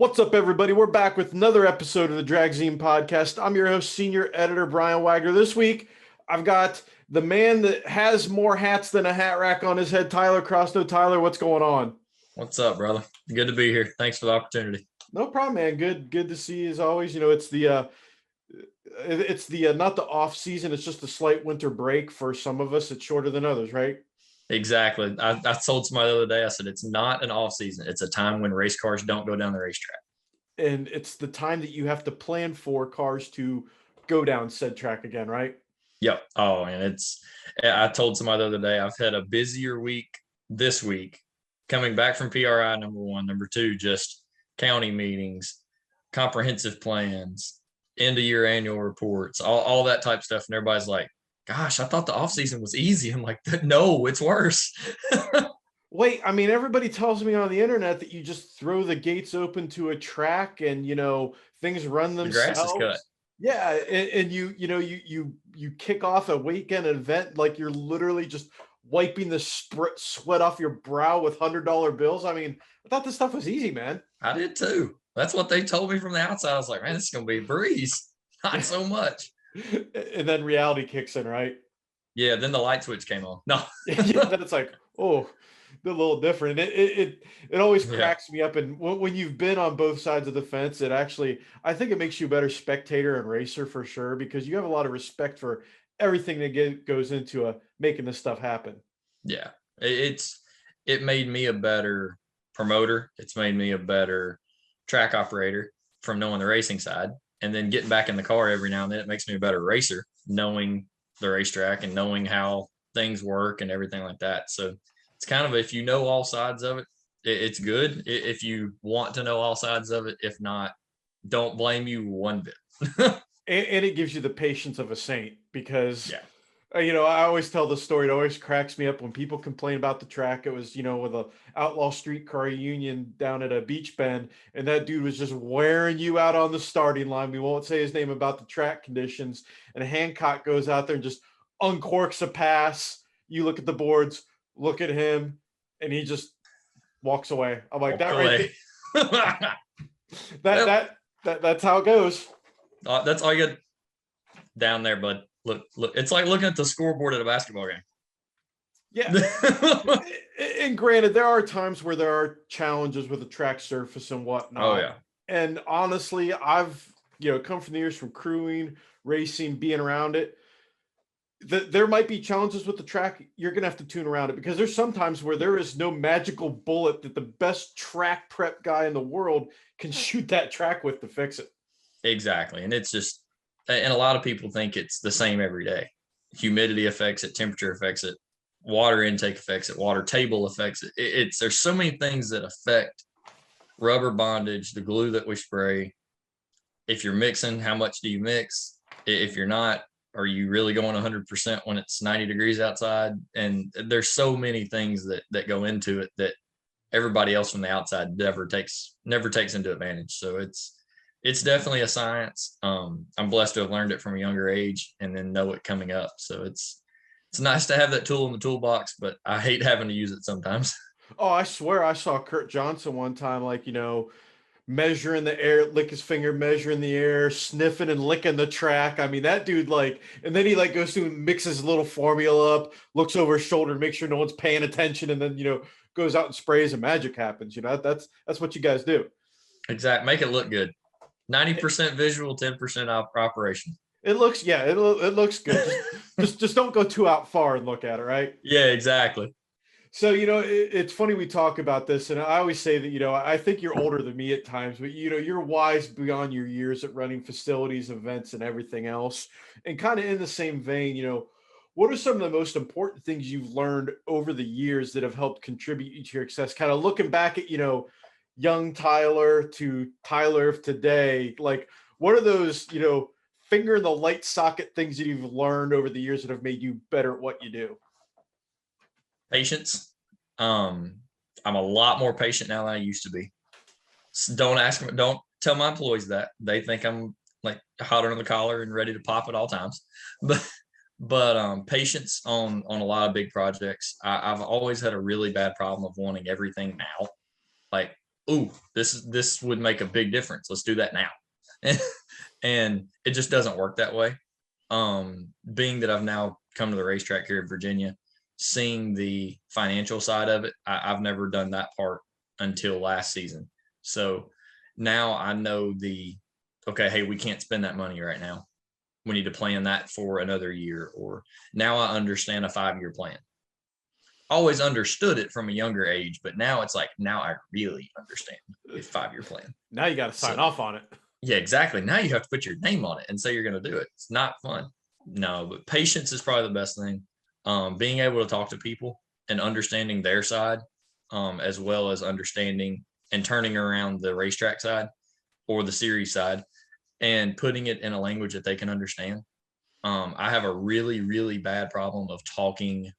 What's up, everybody? We're back with another episode of the Dragzine Podcast. I'm your host, Senior Editor Brian Wagner. This week, I've got the man that has more hats than a hat rack on his head, Tyler Crossnoe. Tyler, what's going on? What's up, brother? Good to be here. Thanks for the opportunity. No problem, man. Good to see you as always. It's the not the off season. It's just a slight winter break for some of us. It's shorter than others, right? Exactly. I told somebody the other day, I said, it's not an off season. It's a time when race cars don't go down the racetrack. And it's the time that you have to plan for cars to go down said track again, right? Yep. Oh, and I told somebody the other day, I've had a busier week this week coming back from PRI, number one. Number two, just county meetings, comprehensive plans, end of year annual reports, all that type of stuff. And everybody's like, gosh, I thought the off season was easy. I'm like, no, it's worse. Wait, I mean, everybody tells me on the internet that you just throw the gates open to a track and, things run The themselves. grass is cut. Yeah, and you kick off a weekend event like you're literally just wiping the sweat off your brow with $100 bills. I mean, I thought this stuff was easy, man. I did too. That's what they told me from the outside. I was like, man, this is going to be a breeze. Not so much. And then reality kicks in, right? Yeah, then the light switch came on. No. Yeah, then it's like, oh, they're a little different. It always cracks me up. And when you've been on both sides of the fence, I think it makes you a better spectator and racer for sure, because you have a lot of respect for everything that goes into making this stuff happen. Yeah, it made me a better promoter. It's made me a better track operator from knowing the racing side, and then getting back in the car every now and then. It makes me a better racer, knowing the racetrack and knowing how things work and everything like that. So it's kind of, if you know all sides of it, it's good. If you want to know all sides of it, if not, don't blame you one bit. And it gives you the patience of a saint, because I always tell the story. It always cracks me up when people complain about the track. It was, with a outlaw streetcar union down at a beach bend, and that dude was just wearing you out on the starting line. We won't say his name, about the track conditions. And Hancock goes out there and just uncorks a pass. You look at the boards, look at him, and he just walks away. I'm like, that right there. That's how it goes. That's all you get down there, bud. Look, it's like looking at the scoreboard at a basketball game. Yeah. And granted, there are times where there are challenges with the track surface and whatnot. Oh, yeah. And honestly, I've, come from the years from crewing, racing, being around it. There might be challenges with the track. You're going to have to tune around it, because there's sometimes where there is no magical bullet that the best track prep guy in the world can shoot that track with to fix it. Exactly. And it's just, and a lot of people think it's the same every day. Humidity affects it, temperature affects it, water intake affects it, water table affects it. There's so many things that affect rubber bondage, the glue that we spray. If you're mixing, how much do you mix? If you're not, are you really going 100% when it's 90 degrees outside? And there's so many things that go into it that everybody else from the outside never takes into advantage. So it's definitely a science. I'm blessed to have learned it from a younger age and then know it coming up. So it's nice to have that tool in the toolbox, but I hate having to use it sometimes. Oh, I swear I saw Kurt Johnson one time, measuring the air, lick his finger, measuring the air, sniffing and licking the track. I mean, that dude, and then he goes through and mixes a little formula up, looks over his shoulder to make sure no one's paying attention, and then, goes out and sprays and magic happens. That's what you guys do. Exactly. Make it look good. 90% visual, 10% operation. It looks good. just don't go too out far and look at it, right? Yeah, exactly. So, it's funny we talk about this, and I always say that, I think you're older than me at times, but, you're wise beyond your years at running facilities, events, and everything else. And kind of in the same vein, what are some of the most important things you've learned over the years that have helped contribute to your success? Kind of looking back at, young Tyler to Tyler of today, what are those, finger in the light socket things that you've learned over the years that have made you better at what you do? Patience. I'm a lot more patient now than I used to be. Don't tell my employees that. They think I'm like hot under the collar and ready to pop at all times. But patience on a lot of big projects. I've always had a really bad problem of wanting everything now. Like, ooh, this would make a big difference. Let's do that now. And it just doesn't work that way. Being that I've now come to the racetrack here in Virginia, seeing the financial side of it, I've never done that part until last season. So now I know okay, hey, we can't spend that money right now. We need to plan that for another year. Or now I understand a 5-year plan. Always understood it from a younger age, but now it's like, now I really understand a 5-year plan. Now you got to sign off on it. Yeah, exactly. Now you have to put your name on it and say you're going to do it. It's not fun. No, but patience is probably the best thing. Being able to talk to people and understanding their side, as well as understanding and turning around the racetrack side or the series side and putting it in a language that they can understand. I have a really, really bad problem of talking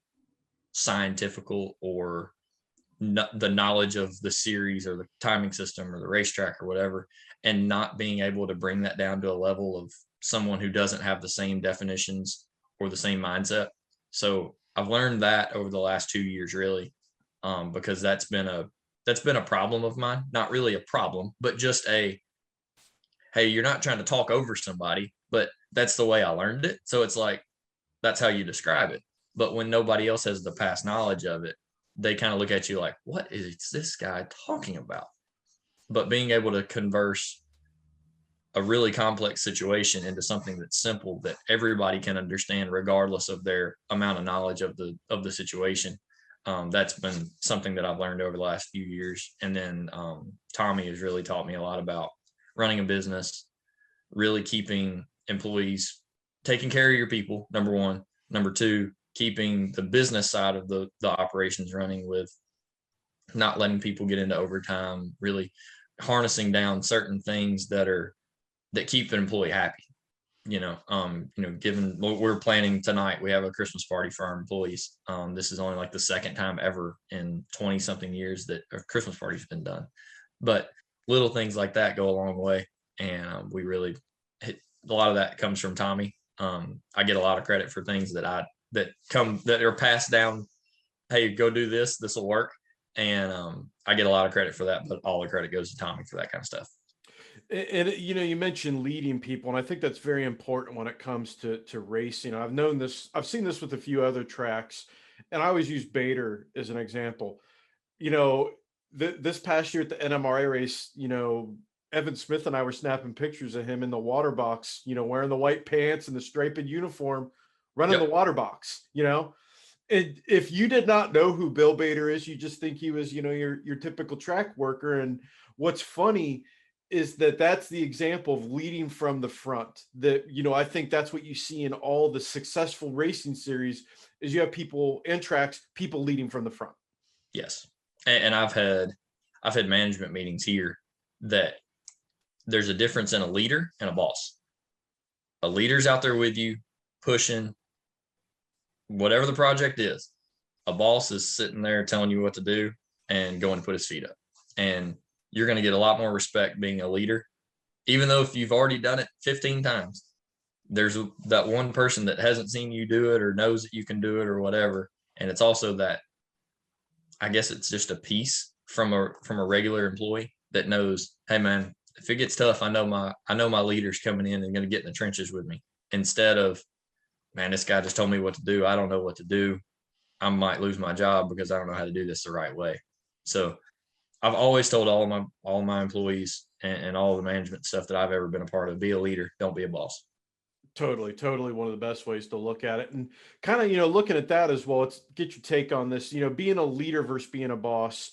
scientifical or the knowledge of the series or the timing system or the racetrack or whatever, and not being able to bring that down to a level of someone who doesn't have the same definitions or the same mindset. So I've learned that over the last 2 years, really, because that's been a problem of mine. Not really a problem, but just hey, you're not trying to talk over somebody, but that's the way I learned it. So it's like, that's how you describe it. But when nobody else has the past knowledge of it, they kind of look at you like, what is this guy talking about? But being able to converse a really complex situation into something that's simple that everybody can understand, regardless of their amount of knowledge of the situation, that's been something that I've learned over the last few years. And then Tommy has really taught me a lot about running a business, really keeping employees, taking care of your people, number one. Number two, keeping the business side of the operations running, with not letting people get into overtime, really harnessing down certain things that keep an employee happy. Given what we're planning tonight, we have a Christmas party for our employees. This is only like the second time ever in 20 something years that a Christmas party's been done, but little things like that go a long way. And we really a lot of that comes from Tommy. I get a lot of credit for things that are passed down. Hey, go do this will work. And I get a lot of credit for that, but all the credit goes to Tommy for that kind of stuff. And you mentioned leading people, and I think that's very important when it comes to racing. I've seen this with a few other tracks, and I always use Bader as an example. This past year at the NMRA race, Evan Smith and I were snapping pictures of him in the water box, wearing the white pants and the striped uniform, running the water box, And if you did not know who Bill Bader is, you just think he was, your typical track worker. And what's funny is that that's the example of leading from the front. That, I think that's what you see in all the successful racing series is you have people in tracks, people leading from the front. Yes. And I've had management meetings here that there's a difference in a leader and a boss. A leader's out there with you, pushing whatever the project is. A boss is sitting there telling you what to do and going to put his feet up. And you're going to get a lot more respect being a leader, even though if you've already done it 15 times, there's that one person that hasn't seen you do it or knows that you can do it or whatever. And it's also that, I guess it's just a piece from a regular employee that knows, hey man, if it gets tough, I know my leader's coming in and going to get in the trenches with me, instead of, man, this guy just told me what to do. I don't know what to do. I might lose my job because I don't know how to do this the right way. So I've always told all my employees and all the management stuff that I've ever been a part of, be a leader, don't be a boss. Totally one of the best ways to look at it. And kind of, looking at that as well, let's get your take on this. Being a leader versus being a boss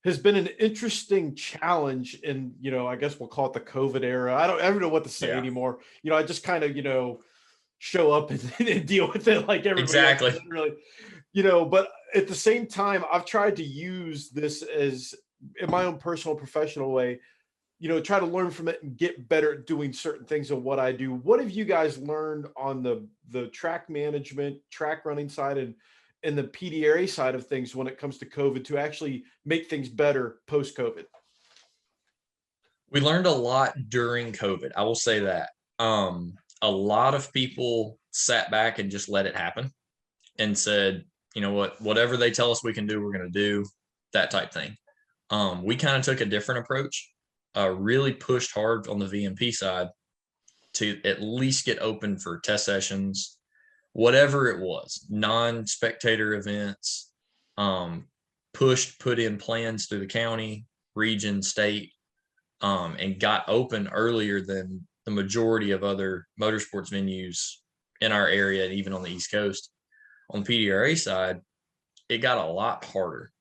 has been an interesting challenge in, I guess we'll call it the COVID era. I don't know what to say anymore. I just kind of, show up and deal with it like everybody exactly else, really, but at the same time, I've tried to use this as in my own personal professional way, try to learn from it and get better at doing certain things of what I do. What have you guys learned on the track management, track running side and the PDRA side of things when it comes to COVID to actually make things better post-COVID? We learned a lot during COVID. I will say that. A lot of people sat back and just let it happen and said, you know what, whatever they tell us we can do, we're going to do, that type thing. We kind of took a different approach, really pushed hard on the VMP side to at least get open for test sessions, whatever it was, non-spectator events, put in plans through the county, region, state, and got open earlier than the majority of other motorsports venues in our area and even on the East Coast. On the PDRA side, it got a lot harder.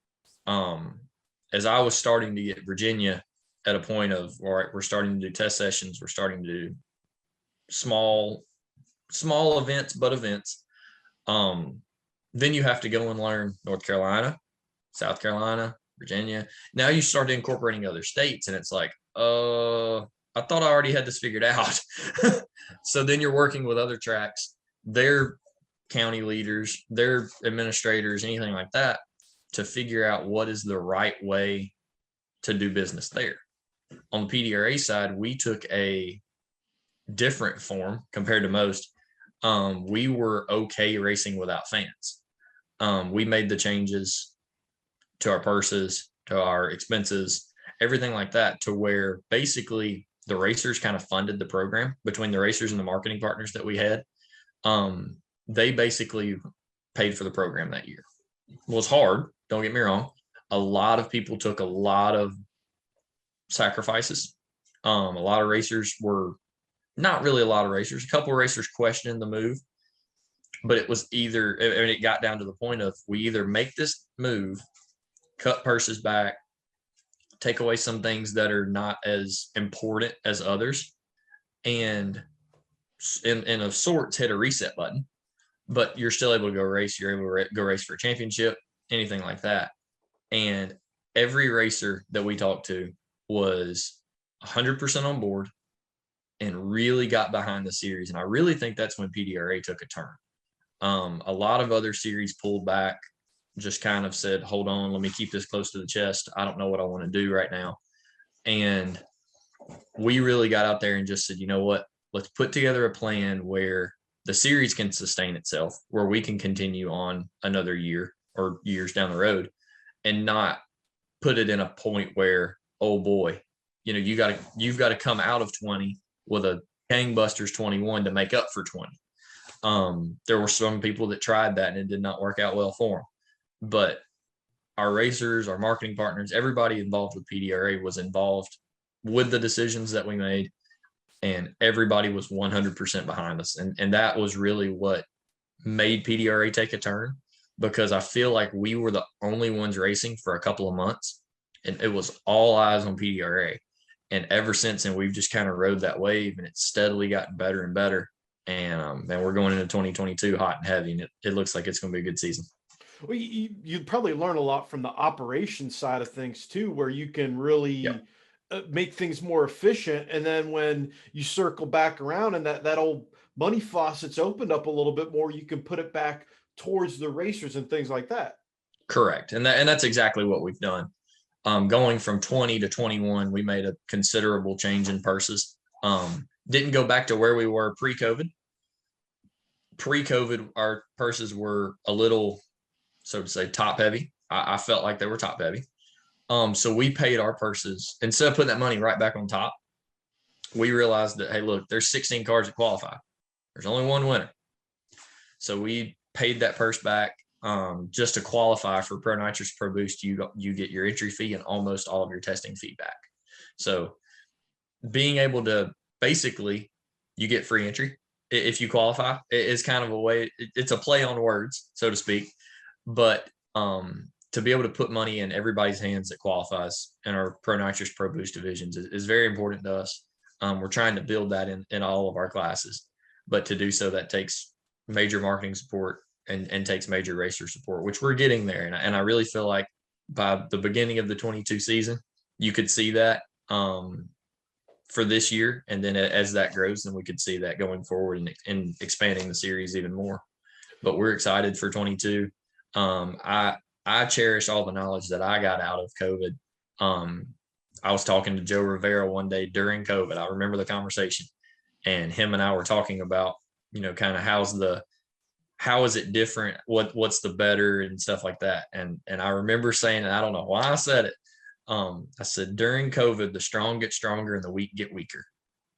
As I was starting to get Virginia at a point of, all right, we're starting to do test sessions, we're starting to do small events, but events. Then you have to go and learn North Carolina, South Carolina, Virginia. Now you start incorporating other states, and it's like, I thought I already had this figured out. So then you're working with other tracks, their county leaders, their administrators, anything like that, to figure out what is the right way to do business there. On the PDRA side, we took a different form compared to most. We were okay racing without fans. We made the changes to our purses, to our expenses, everything like that, to where basically the racers kind of funded the program between the racers and the marketing partners that we had. They basically paid for the program that year. It was hard, don't get me wrong. A lot of people took a lot of sacrifices. A lot of racers were, not really a lot of racers, a couple of racers questioned the move, but it was either, and it got down to the point of, we either make this move, cut purses back, take away some things that are not as important as others, and in of sorts hit a reset button, but you're still able to go race. You're able to go race for a championship, anything like that. And every racer that we talked to was 100% on board and really got behind the series. And I really think that's when PDRA took a turn. A lot of other series pulled back, just kind of said, hold on, let me keep this close to the chest. I don't know what I want to do right now. And we really got out there and just said, you know what, let's put together a plan where the series can sustain itself, where we can continue on another year or years down the road, and not put it in a point where, oh boy, you know, you've got to come out of 20 with a gangbusters 21 to make up for 20. There were some people that tried that and it did not work out well for them. But our racers, our marketing partners, everybody involved with PDRA was involved with the decisions that we made, and everybody was 100% behind us. And that was really what made PDRA take a turn, because I feel like we were the only ones racing for a couple of months, and it was all eyes on PDRA. And ever since then, we've just kind of rode that wave, and it's steadily gotten better and better. And we're going into 2022 hot and heavy, and it looks like it's going to be a good season. Well, you'd probably learn a lot from the operation side of things too, where you can really make things more efficient. And then when you circle back around and that old money faucet's opened up a little bit more, you can put it back towards the racers and things like that. Correct. And that's exactly what we've done. Going from 20 to 21, we made a considerable change in purses. Didn't go back to where we were pre-COVID. Pre-COVID, our purses were a little, so to say, top heavy. I felt like they were top heavy. So we paid our purses, instead of putting that money right back on top, we realized that, hey, look, there's 16 cars that qualify. There's only one winner. So we paid that purse back just to qualify for Pro Nitrous Pro Boost. You get your entry fee and almost all of your testing fee back. So being able to, basically, you get free entry if you qualify. It's kind of a way, it's a play on words, so to speak. But to be able to put money in everybody's hands that qualifies in our Pro Nitrous Pro Boost divisions is very important to us. We're trying to build that in all of our classes, but to do so, that takes major marketing support and takes major racer support, which we're getting there. And I really feel like by the beginning of the 22 season, you could see that for this year. And then as that grows, then we could see that going forward and expanding the series even more. But we're excited for 22. I cherish all the knowledge that I got out of COVID. I was talking to Joe Rivera one day during COVID. I remember the conversation, and him and I were talking about, you know, kind of how is it different? What's the better and stuff like that. And I remember saying, and I don't know why I said it, I said, during COVID, the strong get stronger and the weak get weaker.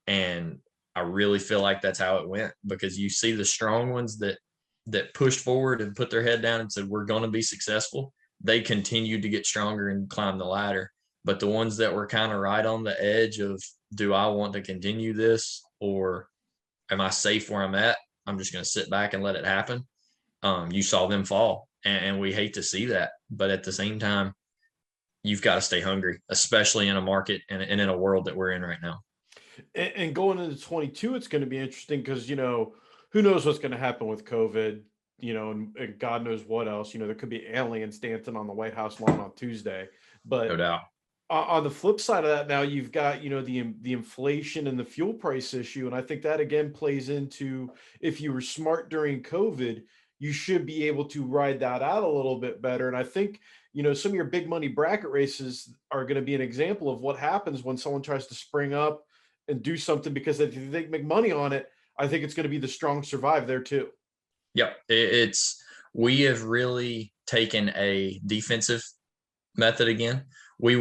And I really feel like that's how it went, because you see the strong ones that pushed forward and put their head down and said, we're going to be successful. They continued to get stronger and climb the ladder. But the ones that were kind of right on the edge of, do I want to continue this, or am I safe where I'm at? I'm just going to sit back and let it happen. You saw them fall, and we hate to see that. But at the same time, you've got to stay hungry, especially in a market and in a world that we're in right now. And going into 22, it's going to be interesting because, who knows what's going to happen with COVID, and God knows what else. There could be aliens dancing on the White House lawn on Tuesday. But No doubt. On the flip side of that, now you've got, the inflation and the fuel price issue. And I think that, again, plays into, if you were smart during COVID, you should be able to ride that out a little bit better. And I think, some of your big money bracket races are going to be an example of what happens when someone tries to spring up and do something, because if they make money on it, I think it's going to be the strong survive there too. Yep. We have really taken a defensive method again. We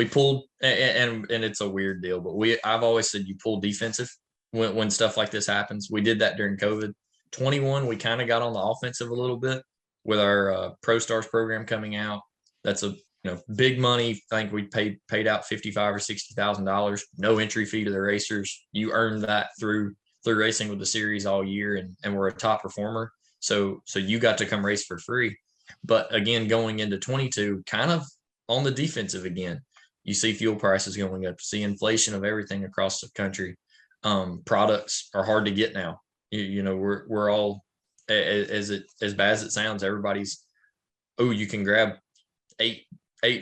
pulled, and it's a weird deal, but I've always said you pull defensive when stuff like this happens. We did that during COVID. 21, we kind of got on the offensive a little bit with our Pro Stars program coming out. That's a big money. I think we paid out $55,000 or $60,000. No entry fee to the racers. You earn that through racing with the series all year, and we're a top performer. So you got to come race for free. But again, going into 22, kind of on the defensive again. You see fuel prices going up, see inflation of everything across the country. Products are hard to get now. We're all, as bad as it sounds, everybody's, you can grab eight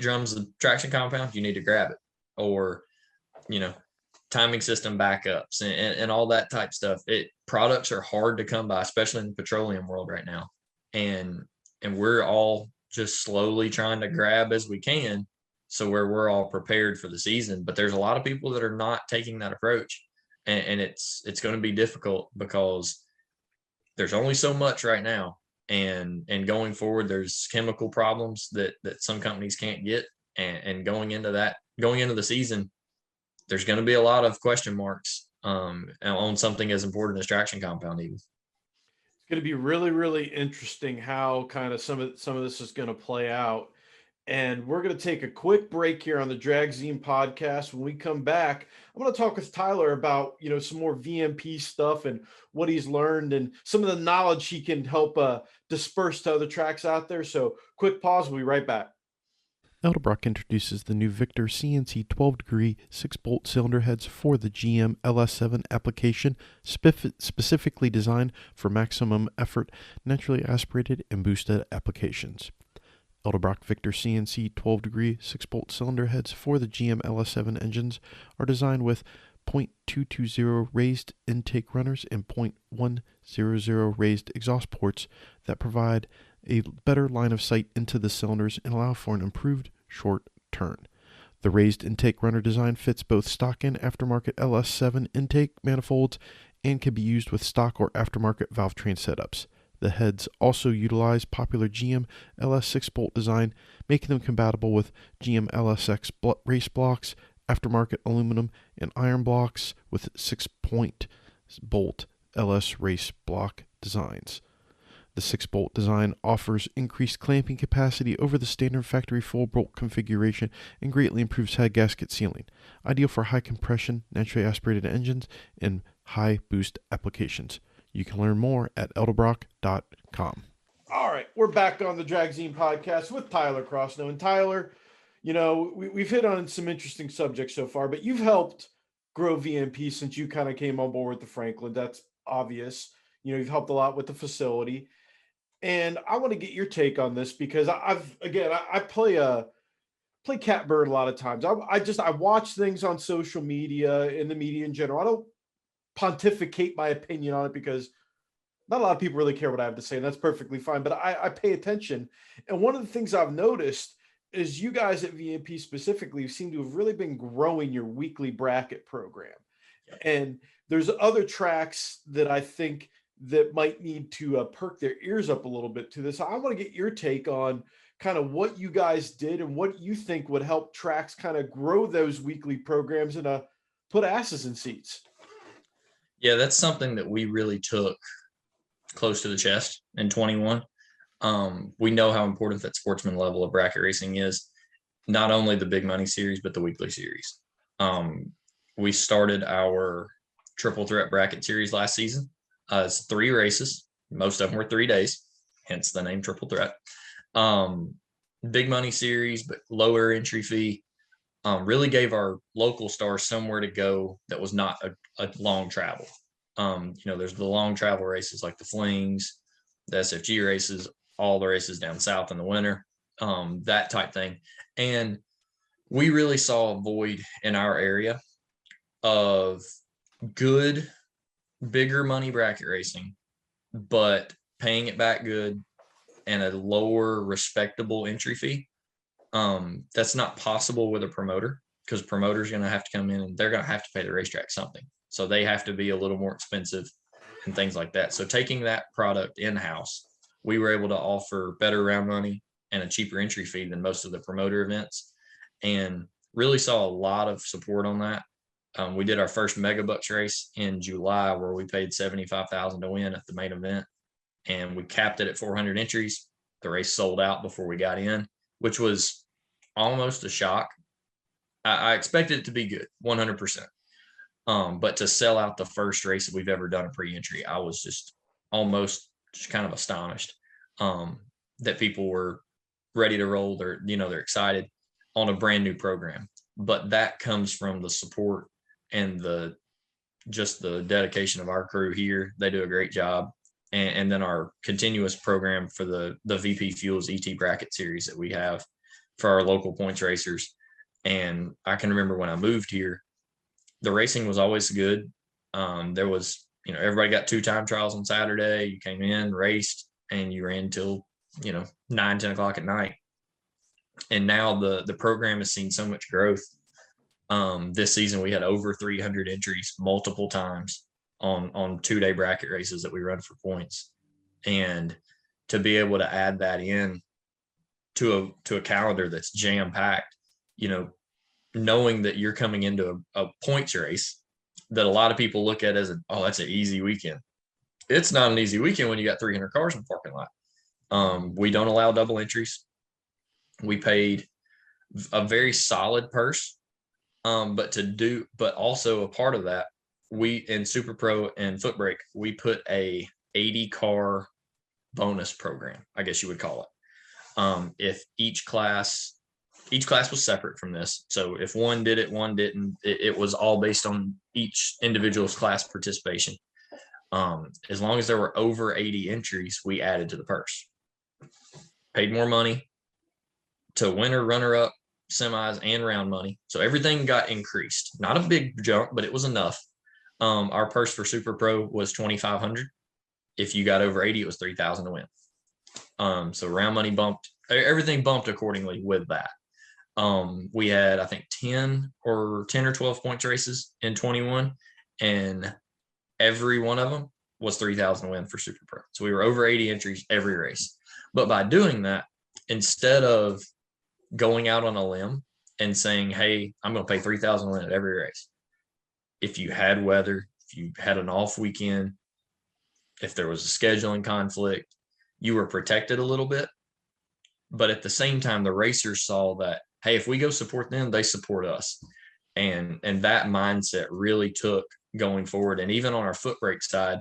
drums of traction compound, you need to grab it. Or, timing system backups and all that type stuff. Products are hard to come by, especially in the petroleum world right now. And we're all just slowly trying to grab as we can, so we're all prepared for the season. But there's a lot of people that are not taking that approach. And it's going to be difficult because there's only so much right now. And going forward, there's chemical problems that some companies can't get. And going into the season, there's going to be a lot of question marks on something as important as traction compound even. It's going to be really, really interesting how kind of some of this is going to play out. And we're going to take a quick break here on the Dragzine Podcast. When we come back, I'm going to talk with Tyler about, some more VMP stuff and what he's learned and some of the knowledge he can help disperse to other tracks out there. So quick pause. We'll be right back. Edelbrock introduces the new Victor CNC 12-degree 6-bolt cylinder heads for the GM LS7 application, specifically designed for maximum effort, naturally aspirated, and boosted applications. Edelbrock Victor CNC 12-degree 6-bolt cylinder heads for the GM LS7 engines are designed with .220 raised intake runners and .100 raised exhaust ports that provide a better line of sight into the cylinders and allow for an improved short turn. The raised intake runner design fits both stock and aftermarket LS7 intake manifolds and can be used with stock or aftermarket valve train setups. The heads also utilize popular GM LS6 bolt design, making them compatible with GM LSX race blocks, aftermarket aluminum and iron blocks with 6-point bolt LS race block designs. The 6-bolt design offers increased clamping capacity over the standard factory 4-bolt configuration and greatly improves head gasket sealing, ideal for high compression, naturally aspirated engines and high boost applications. You can learn more at edelbrock.com. All right, we're back on the Dragzine Podcast with Tyler Crossnoe. And Tyler, we've hit on some interesting subjects so far, but you've helped grow VMP since you kind of came on board with the Franklin. That's obvious. You've helped a lot with the facility. And I want to get your take on this because I play catbird a lot of times. I watch things on social media, in the media in general. I don't pontificate my opinion on it because not a lot of people really care what I have to say, and that's perfectly fine. But I pay attention. And one of the things I've noticed is you guys at VMP specifically seem to have really been growing your weekly bracket program. Yep. And there's other tracks that I think that might need to perk their ears up a little bit to this. I want to get your take on kind of what you guys did and what you think would help tracks kind of grow those weekly programs and put asses in seats. Yeah, that's something that we really took close to the chest in 21. We know how important that sportsman level of bracket racing is, not only the big money series, but the weekly series. We started our triple threat bracket series last season. It's 3 races. Most of them were 3 days, hence the name triple threat. Big money series, but lower entry fee. Really gave our local stars somewhere to go that was not a long travel. There's the long travel races like the Flings, the SFG races, all the races down south in the winter, that type thing. And we really saw a void in our area of good, bigger money bracket racing, but paying it back good and a lower respectable entry fee. That's not possible with a promoter, because promoters going to have to come in and they're going to have to pay the racetrack something. So they have to be a little more expensive and things like that. So taking that product in-house, we were able to offer better round money and a cheaper entry fee than most of the promoter events, and really saw a lot of support on that. We did our first Mega Bucks race in July where we paid $75,000 to win at the main event, and we capped it at 400 entries. The race sold out before we got in, which was almost a shock. I expected it to be good, 100%. But to sell out the first race that we've ever done a pre-entry, I was just almost kind of astonished that people were ready to roll. They're excited on a brand new program. But that comes from the support and the dedication of our crew here. They do a great job. And then our continuous program for the VP Fuels ET bracket series that we have for our local points racers. And I can remember when I moved here, the racing was always good. There was, everybody got 2 time trials on Saturday. You came in, raced, and you ran till, 9, 10 o'clock at night. And now the program has seen so much growth. This season, we had over 300 entries multiple times on 2-day bracket races that we run for points. And to be able to add that in to a calendar that's jam packed, knowing that you're coming into a points race that a lot of people look at as that's an easy weekend. It's not an easy weekend when you got 300 cars in the parking lot. We don't allow double entries. We paid a very solid purse, but also a part of that, we in Super Pro and Foot Brake, we put a 80 car bonus program, I guess you would call it. If each class was separate from this. So if one did it, one didn't, it was all based on each individual's class participation. As long as there were over 80 entries, we added to the purse. Paid more money to winner, runner-up, semis, and round money. So everything got increased. Not a big jump, but it was enough. Our purse for Super Pro was $2,500. If you got over 80, it was $3,000 to win. So round money bumped. Everything bumped accordingly with that. We had, I think, 10 or 12 points races in 21, and every one of them was $3,000 to win for Super Pro. So we were over 80 entries every race. But by doing that, instead of going out on a limb and saying, hey, I'm going to pay $3,000 to win at every race, if you had weather, if you had an off weekend, if there was a scheduling conflict, you were protected a little bit. But at the same time, the racers saw that, hey, if we go support them, they support us. And that mindset really took going forward. And even on our Foot Brake side,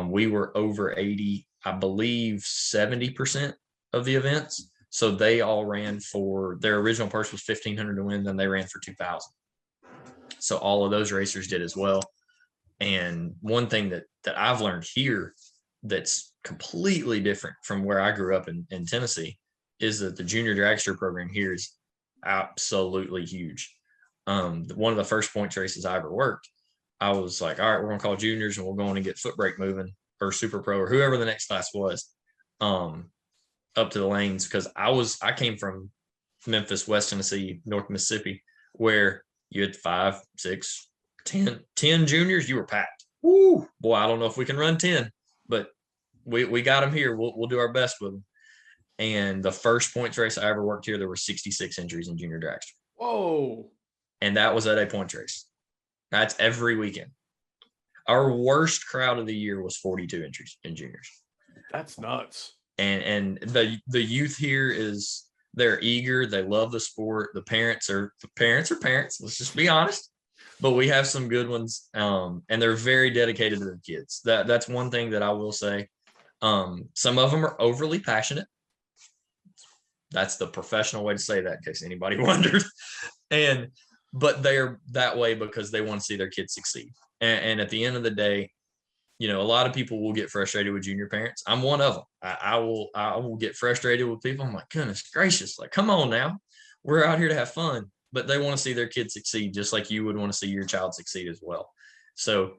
we were over 80, I believe 70% of the events. So they all ran for, their original purse was $1,500 to win, then they ran for $2,000. So all of those racers did as well. And one thing that I've learned here that's completely different from where I grew up in Tennessee is that the junior dragster program here is absolutely huge. One of the first points races I ever worked, I was like, all right, we're going to call juniors and we're going to get Foot Brake moving, or Super Pro, or whoever the next class was, up to the lanes. Because I came from Memphis, West Tennessee, North Mississippi, where you had 5, 6, 10 juniors. You were packed. Woo, boy, I don't know if we can run 10, but we got them here. We'll do our best with them. And the first points race I ever worked here, there were 66 entries in junior dragster. Whoa. And that was at a points race. That's every weekend. Our worst crowd of the year was 42 entries in juniors. That's nuts. And the youth here they're eager. They love the sport. The parents are parents. Let's just be honest. But we have some good ones. And they're very dedicated to their kids. That's one thing that I will say. Some of them are overly passionate. That's the professional way to say that, in case anybody wonders. But they're that way because they want to see their kids succeed. And at the end of the day, a lot of people will get frustrated with junior parents. I'm one of them. I will get frustrated with people. I'm like, goodness gracious, like, come on now. We're out here to have fun. But they want to see their kids succeed, just like you would want to see your child succeed as well. So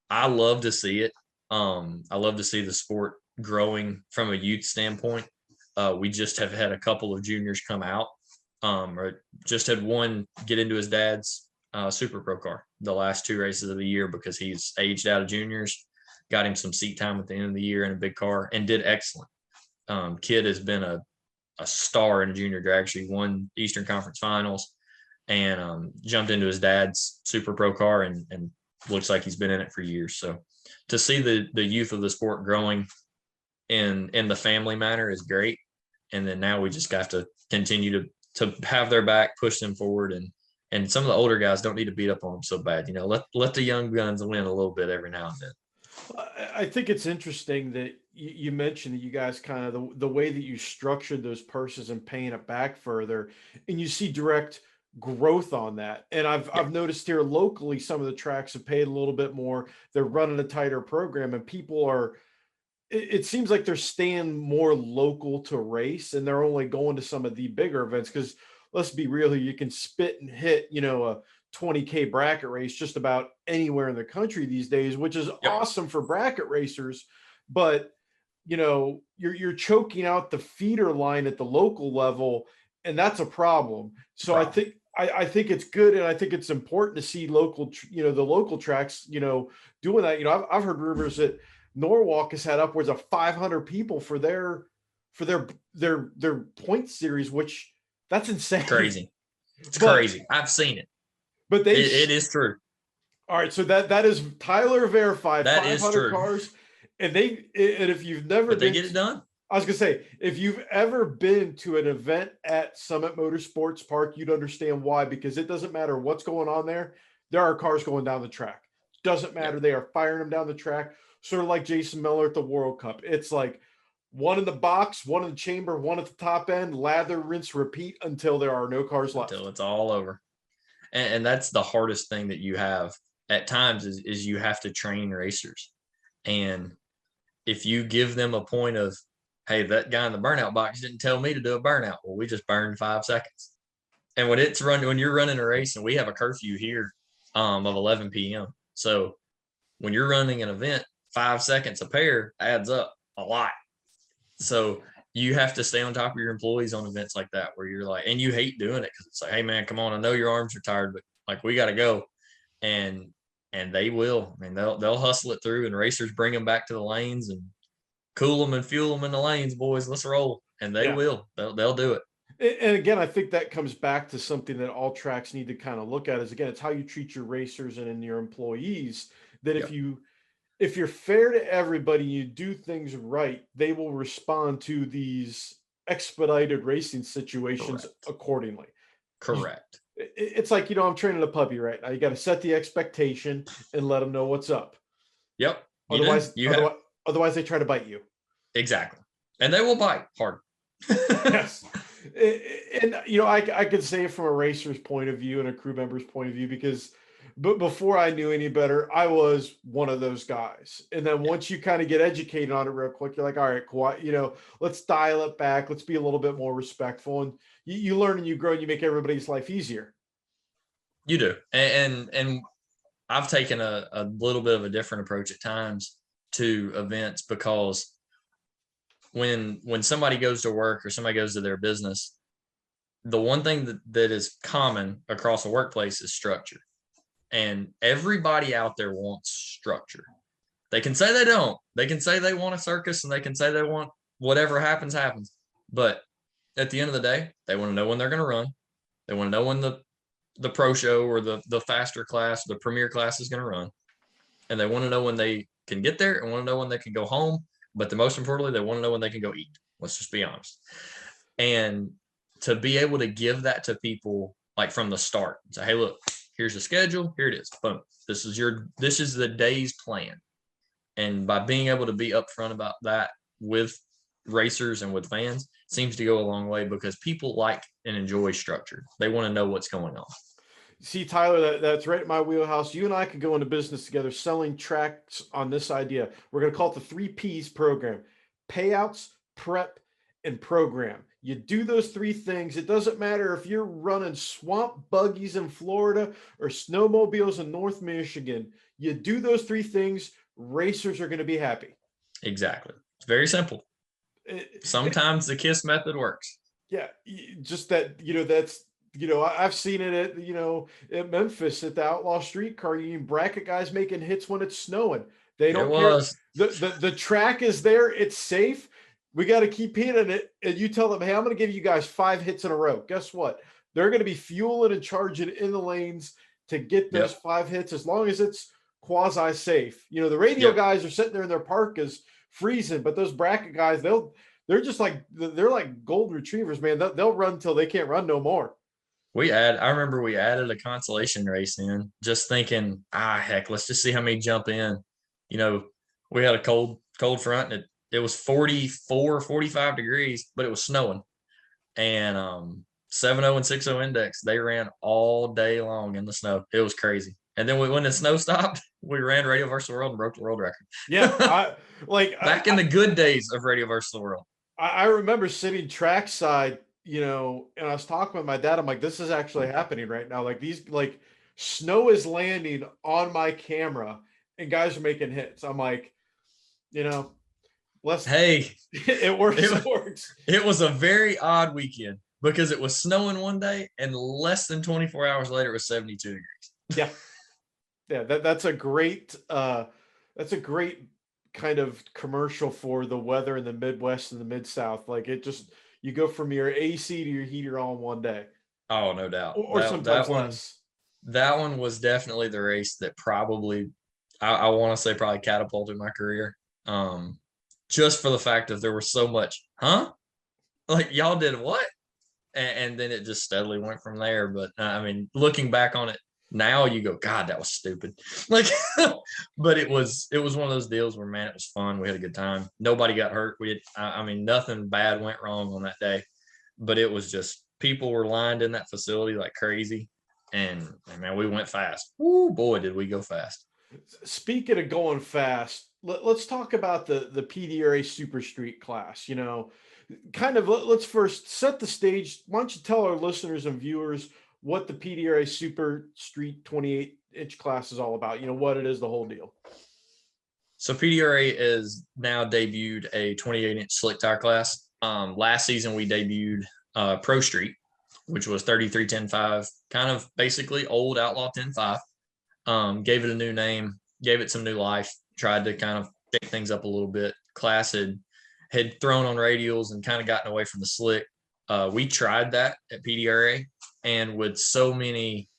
I love to see it. I love to see the sport growing from a youth standpoint. We just have had a couple of juniors come out, or just had one get into his dad's Super Pro car the last 2 races of the year because he's aged out of juniors, got him some seat time at the end of the year in a big car and did excellent. Kid has been a star in a junior drag. He won Eastern Conference Finals and jumped into his dad's Super Pro car and looks like he's been in it for years. So to see the youth of the sport growing in the family manner is great. And then now we just have to continue to have their back, push them forward. And some of the older guys don't need to beat up on them so bad. Let the young guns win a little bit every now and then. I think it's interesting that you mentioned that you guys kind of the way that you structured those purses and paying it back further, and you see direct growth on that. And I've noticed here locally, some of the tracks have paid a little bit more. They're running a tighter program, and people are. It seems like they're staying more local to race, and they're only going to some of the bigger events. Because let's be real here, you can spit and hit, a 20K bracket race just about anywhere in the country these days, which is awesome for bracket racers. But you're choking out the feeder line at the local level, and that's a problem. So I think it's good, and I think it's important to see local, the local tracks, doing that. I've heard rumors that Norwalk has had upwards of 500 people for their point series, which that's insane. Crazy. It's crazy. I've seen it. But it is true. All right, so that is Tyler verified. That 500 is true. Cars, and if you've never they get it done. I was gonna say, if you've ever been to an event at Summit Motorsports Park, you'd understand why, because it doesn't matter what's going on there. There are cars going down the track. Doesn't matter. They are firing them down the track. Sort of like Jason Miller at the World Cup. It's like one in the box, one in the chamber, one at the top end, lather, rinse, repeat until there are no cars left. Until it's all over. And that's the hardest thing that you have at times is you have to train racers. And if you give them a point of, hey, that guy in the burnout box didn't tell me to do a burnout. Well, we just burned 5 seconds. And when you're running a race, and we have a curfew here of 11 p.m. So when you're running an event, 5 seconds a pair adds up a lot. So you have to stay on top of your employees on events like that, where you're like, and you hate doing it because it's like, hey man, come on, I know your arms are tired, but like, we got to go. And they will. I mean, they'll hustle it through, and racers bring them back to the lanes and cool them and fuel them in the lanes, boys. Let's roll. And they will. They'll do it. And again, I think that comes back to something that all tracks need to kind of look at is, again, it's how you treat your racers and your employees. That if you're fair to everybody, you do things right, they will respond to these expedited racing situations accordingly. Correct. It's like, I'm training a puppy right now. You got to set the expectation and let them know what's up. Yep. Otherwise they try to bite you. Exactly. And they will bite hard. Yes. And, I could say it from a racer's point of view and a crew member's point of view, because before I knew any better, I was one of those guys. And then once you kind of get educated on it real quick, you're like, all right, cool. Let's dial it back. Let's be a little bit more respectful. And you learn and you grow and you make everybody's life easier. You do. And I've taken a little bit of a different approach at times to events, because when somebody goes to work or somebody goes to their business, the one thing that is common across a workplace is structure. And everybody out there wants structure. They can say they don't. They can say they want a circus, and they can say they want whatever happens. But at the end of the day, they want to know when they're going to run. They want to know when the pro show or the faster class, the premier class is going to run. And they want to know when they can get there and want to know when they can go home. But the most importantly, they want to know when they can go eat. Let's just be honest. And to be able to give that to people like from the start, say, hey, look, here's the schedule. Here it is. Boom. This is the day's plan. And by being able to be upfront about that with racers and with fans seems to go a long way, because people like and enjoy structure. They want to know what's going on. See, Tyler, that's right in my wheelhouse. You and I could go into business together selling tracks on this idea. We're going to call it the 3 Ps program: payouts, prep, and program. You do those 3 things. It doesn't matter if you're running swamp buggies in Florida or snowmobiles in North Michigan. You do those 3 things, racers are going to be happy. Exactly. It's very simple. Sometimes the KISS method works. Yeah. Just that, that's, I've seen it at, at Memphis at the Outlaw Streetcar Union, bracket guys making hits when it's snowing. They don't care. The track is there. It's safe. We got to keep hitting it. And you tell them, hey, I'm going to give you guys 5 hits in a row. Guess what? They're going to be fueling and charging in the lanes to get those 5 hits, as long as it's quasi safe. The radio guys are sitting there in their parkas freezing, but those bracket guys, they're just like golden retrievers, man. They'll run till they can't run no more. I remember we added a consolation race in, just thinking, heck, let's just see how many jump in. We had a cold front, and it was 44, 45 degrees, but it was snowing. And 7.0 and 6.0 index, they ran all day long in the snow. It was crazy. And then when the snow stopped, we ran Radio vs. the World and broke the world record. Yeah. Back in the good days of Radio vs. the World. I remember sitting trackside, and I was talking with my dad. I'm like, this is actually happening right now. Like snow is landing on my camera and guys are making hits. I'm like, it works. It works. It was a very odd weekend because it was snowing one day and less than 24 hours later, it was 72 degrees. Yeah. Yeah. That's a great kind of commercial for the weather in the Midwest and the Mid-South. Like you go from your AC to your heater all in one day. Oh, no doubt. Or sometimes less. That one was definitely the race that probably, I want to say probably catapulted my career. Just for the fact that there was so much, like y'all did what? And then it just steadily went from there. But looking back on it now, you go, God, that was stupid. Like, but it was one of those deals where, man, it was fun. We had a good time. Nobody got hurt. Nothing bad went wrong on that day, but it was just, people were lined in that facility like crazy. And man, we went fast. Ooh, boy, did we go fast. Speaking of going fast, let's talk about the PDRA Super Street class. Let's first set the stage. Why don't you tell our listeners and viewers what the PDRA Super Street 28-inch class is all about? What it is, the whole deal. So PDRA is now debuted a 28-inch slick tire class. Last season we debuted Pro Street, which was 33-10.5, kind of basically old Outlaw 10.5. Gave it a new name, gave it some new life, tried to kind of shake things up a little bit. Class had thrown on radials and kind of gotten away from the slick. We tried that at PDRA, and with so many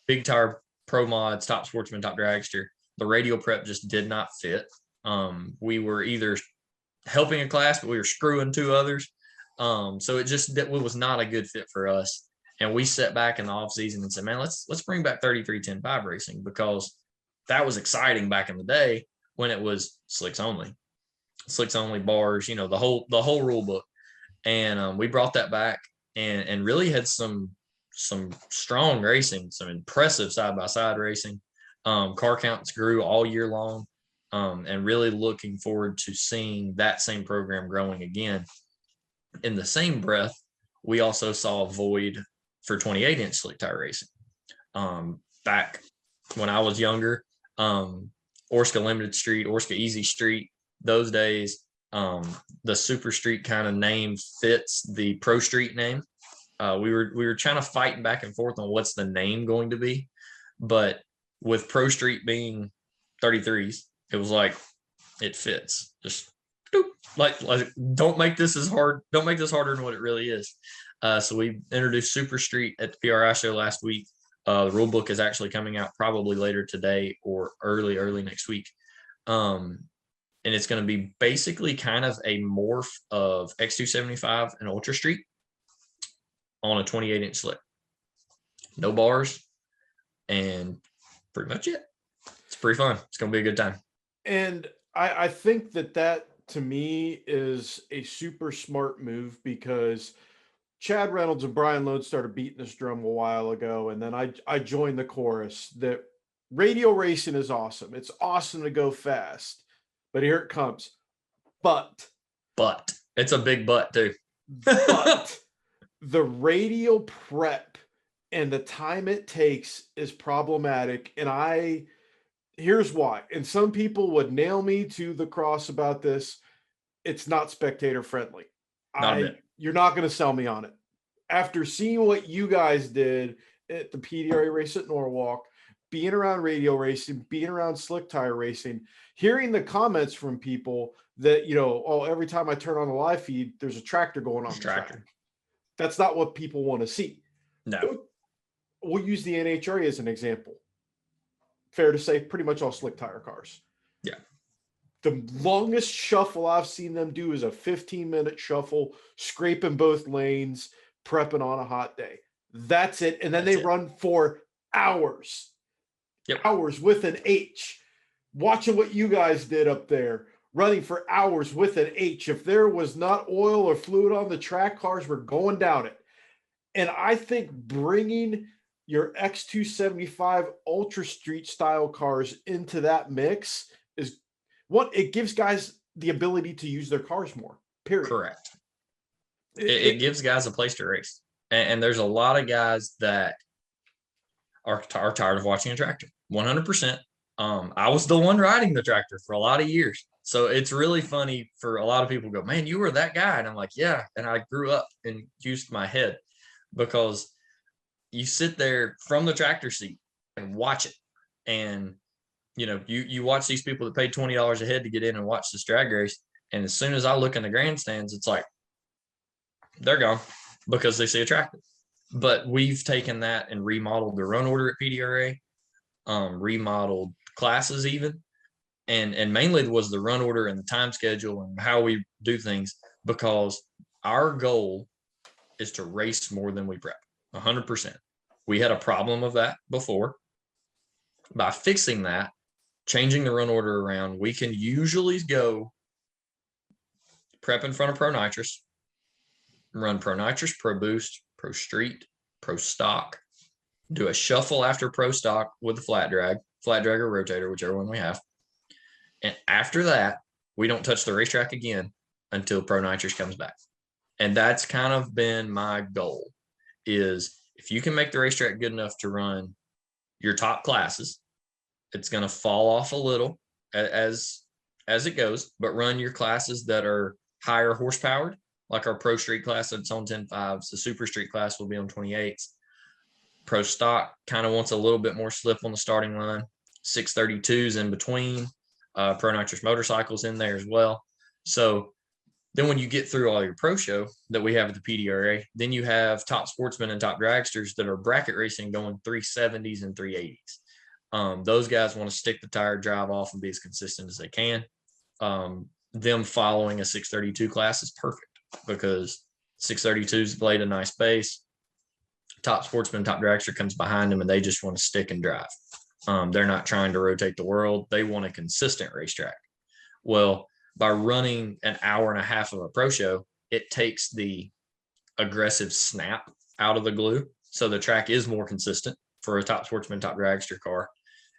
big tire pro mods, top sportsman, top dragster, the radial prep just did not fit. We were either helping a class, but we were screwing 2 others. So it was not a good fit for us. And we sat back in the off season and said, man, let's bring back 33-10.5 racing, because that was exciting back in the day when it was slicks only bars, the whole rule book. And we brought that back and really had some strong racing, some impressive side-by-side racing. Car counts grew all year long, and really looking forward to seeing that same program growing again. In the same breath, we also saw a void for 28-inch slick tire racing. Back when I was younger, Orska Limited Street, Orska Easy Street, those days, the Super Street kind of name fits the Pro Street name. We were kind of fighting back and forth on what's the name going to be, but with Pro Street being 33s, it was like, it fits. Just like don't make this as hard. Don't make this harder than what it really is. So we introduced Super Street at the PRI show last week. The rule book is actually coming out probably later today or early next week. And it's going to be basically kind of a morph of X275 and Ultra Street on a 28-inch slick. No bars, and pretty much it. It's pretty fun. It's going to be a good time. And I think that to me is a super smart move, because Chad Reynolds and Brian Load started beating this drum a while ago, and then I joined the chorus that radial racing is awesome. It's awesome to go fast, but here it comes. But it's a big but too. But the radial prep and the time it takes is problematic, and here's why. And some people would nail me to the cross about this. It's not spectator friendly. You're not going to sell me on it. After seeing what you guys did at the PDRA race at Norwalk, being around radial racing, being around slick tire racing, hearing the comments from people that, every time I turn on the live feed, there's a tractor going on the track. That's not what people want to see. No. We'll use the NHRA as an example. Fair to say, pretty much all slick tire cars. Yeah. The longest shuffle I've seen them do is a 15-minute shuffle, scraping both lanes, prepping on a hot day. That's it. And then they run for hours. Yep. Hours with an H. Watching what you guys did up there, running for hours with an H. If there was not oil or fluid on the track, cars were going down it. And I think bringing your X275 Ultra Street style cars into that mix is what it gives guys the ability to use their cars more, period. Correct. It gives guys a place to race. And there's a lot of guys that are tired of watching a tractor. 100%. I was the one riding the tractor for a lot of years. So it's really funny for a lot of people to go, man, you were that guy. And I'm like, yeah. And I grew up and used my head, because you sit there from the tractor seat and watch it. And, you watch these people that paid $20 a head to get in and watch this drag race. And as soon as I look in the grandstands, it's like, they're gone because they see a tractor. But we've taken that and remodeled the run order at PDRA, remodeled classes even. And mainly was the run order and the time schedule and how we do things, because our goal is to race more than we prep. 100%. We had a problem of that before. By fixing that, changing the run order around, we can usually go prep in front of Pro Nitrous, run Pro Nitrous, Pro Boost, Pro Street, Pro Stock, do a shuffle after Pro Stock with the flat drag or rotator, whichever one we have. And after that, we don't touch the racetrack again until Pro Nitrous comes back. And that's kind of been my goal, is if you can make the racetrack good enough to run your top classes, it's going to fall off a little as it goes, but run your classes that are higher horsepowered, like our Pro Street class that's on 10.5s. The Super Street class will be on 28s. Pro Stock kind of wants a little bit more slip on the starting line. 632s in between. Pro Nitrous motorcycles in there as well. So then when you get through all your pro show that we have at the PDRA, then you have top sportsmen and top dragsters that are bracket racing going 370s and 380s. Those guys want to stick the tire, drive off, and be as consistent as they can. Them following a 632 class is perfect, because 632s played a nice pace. Top sportsman, top dragster comes behind them, and they just want to stick and drive. They're not trying to rotate the world. They want a consistent racetrack. Well, by running an hour and a half of a pro show, it takes the aggressive snap out of the glue. So the track is more consistent for a top sportsman, top dragster car.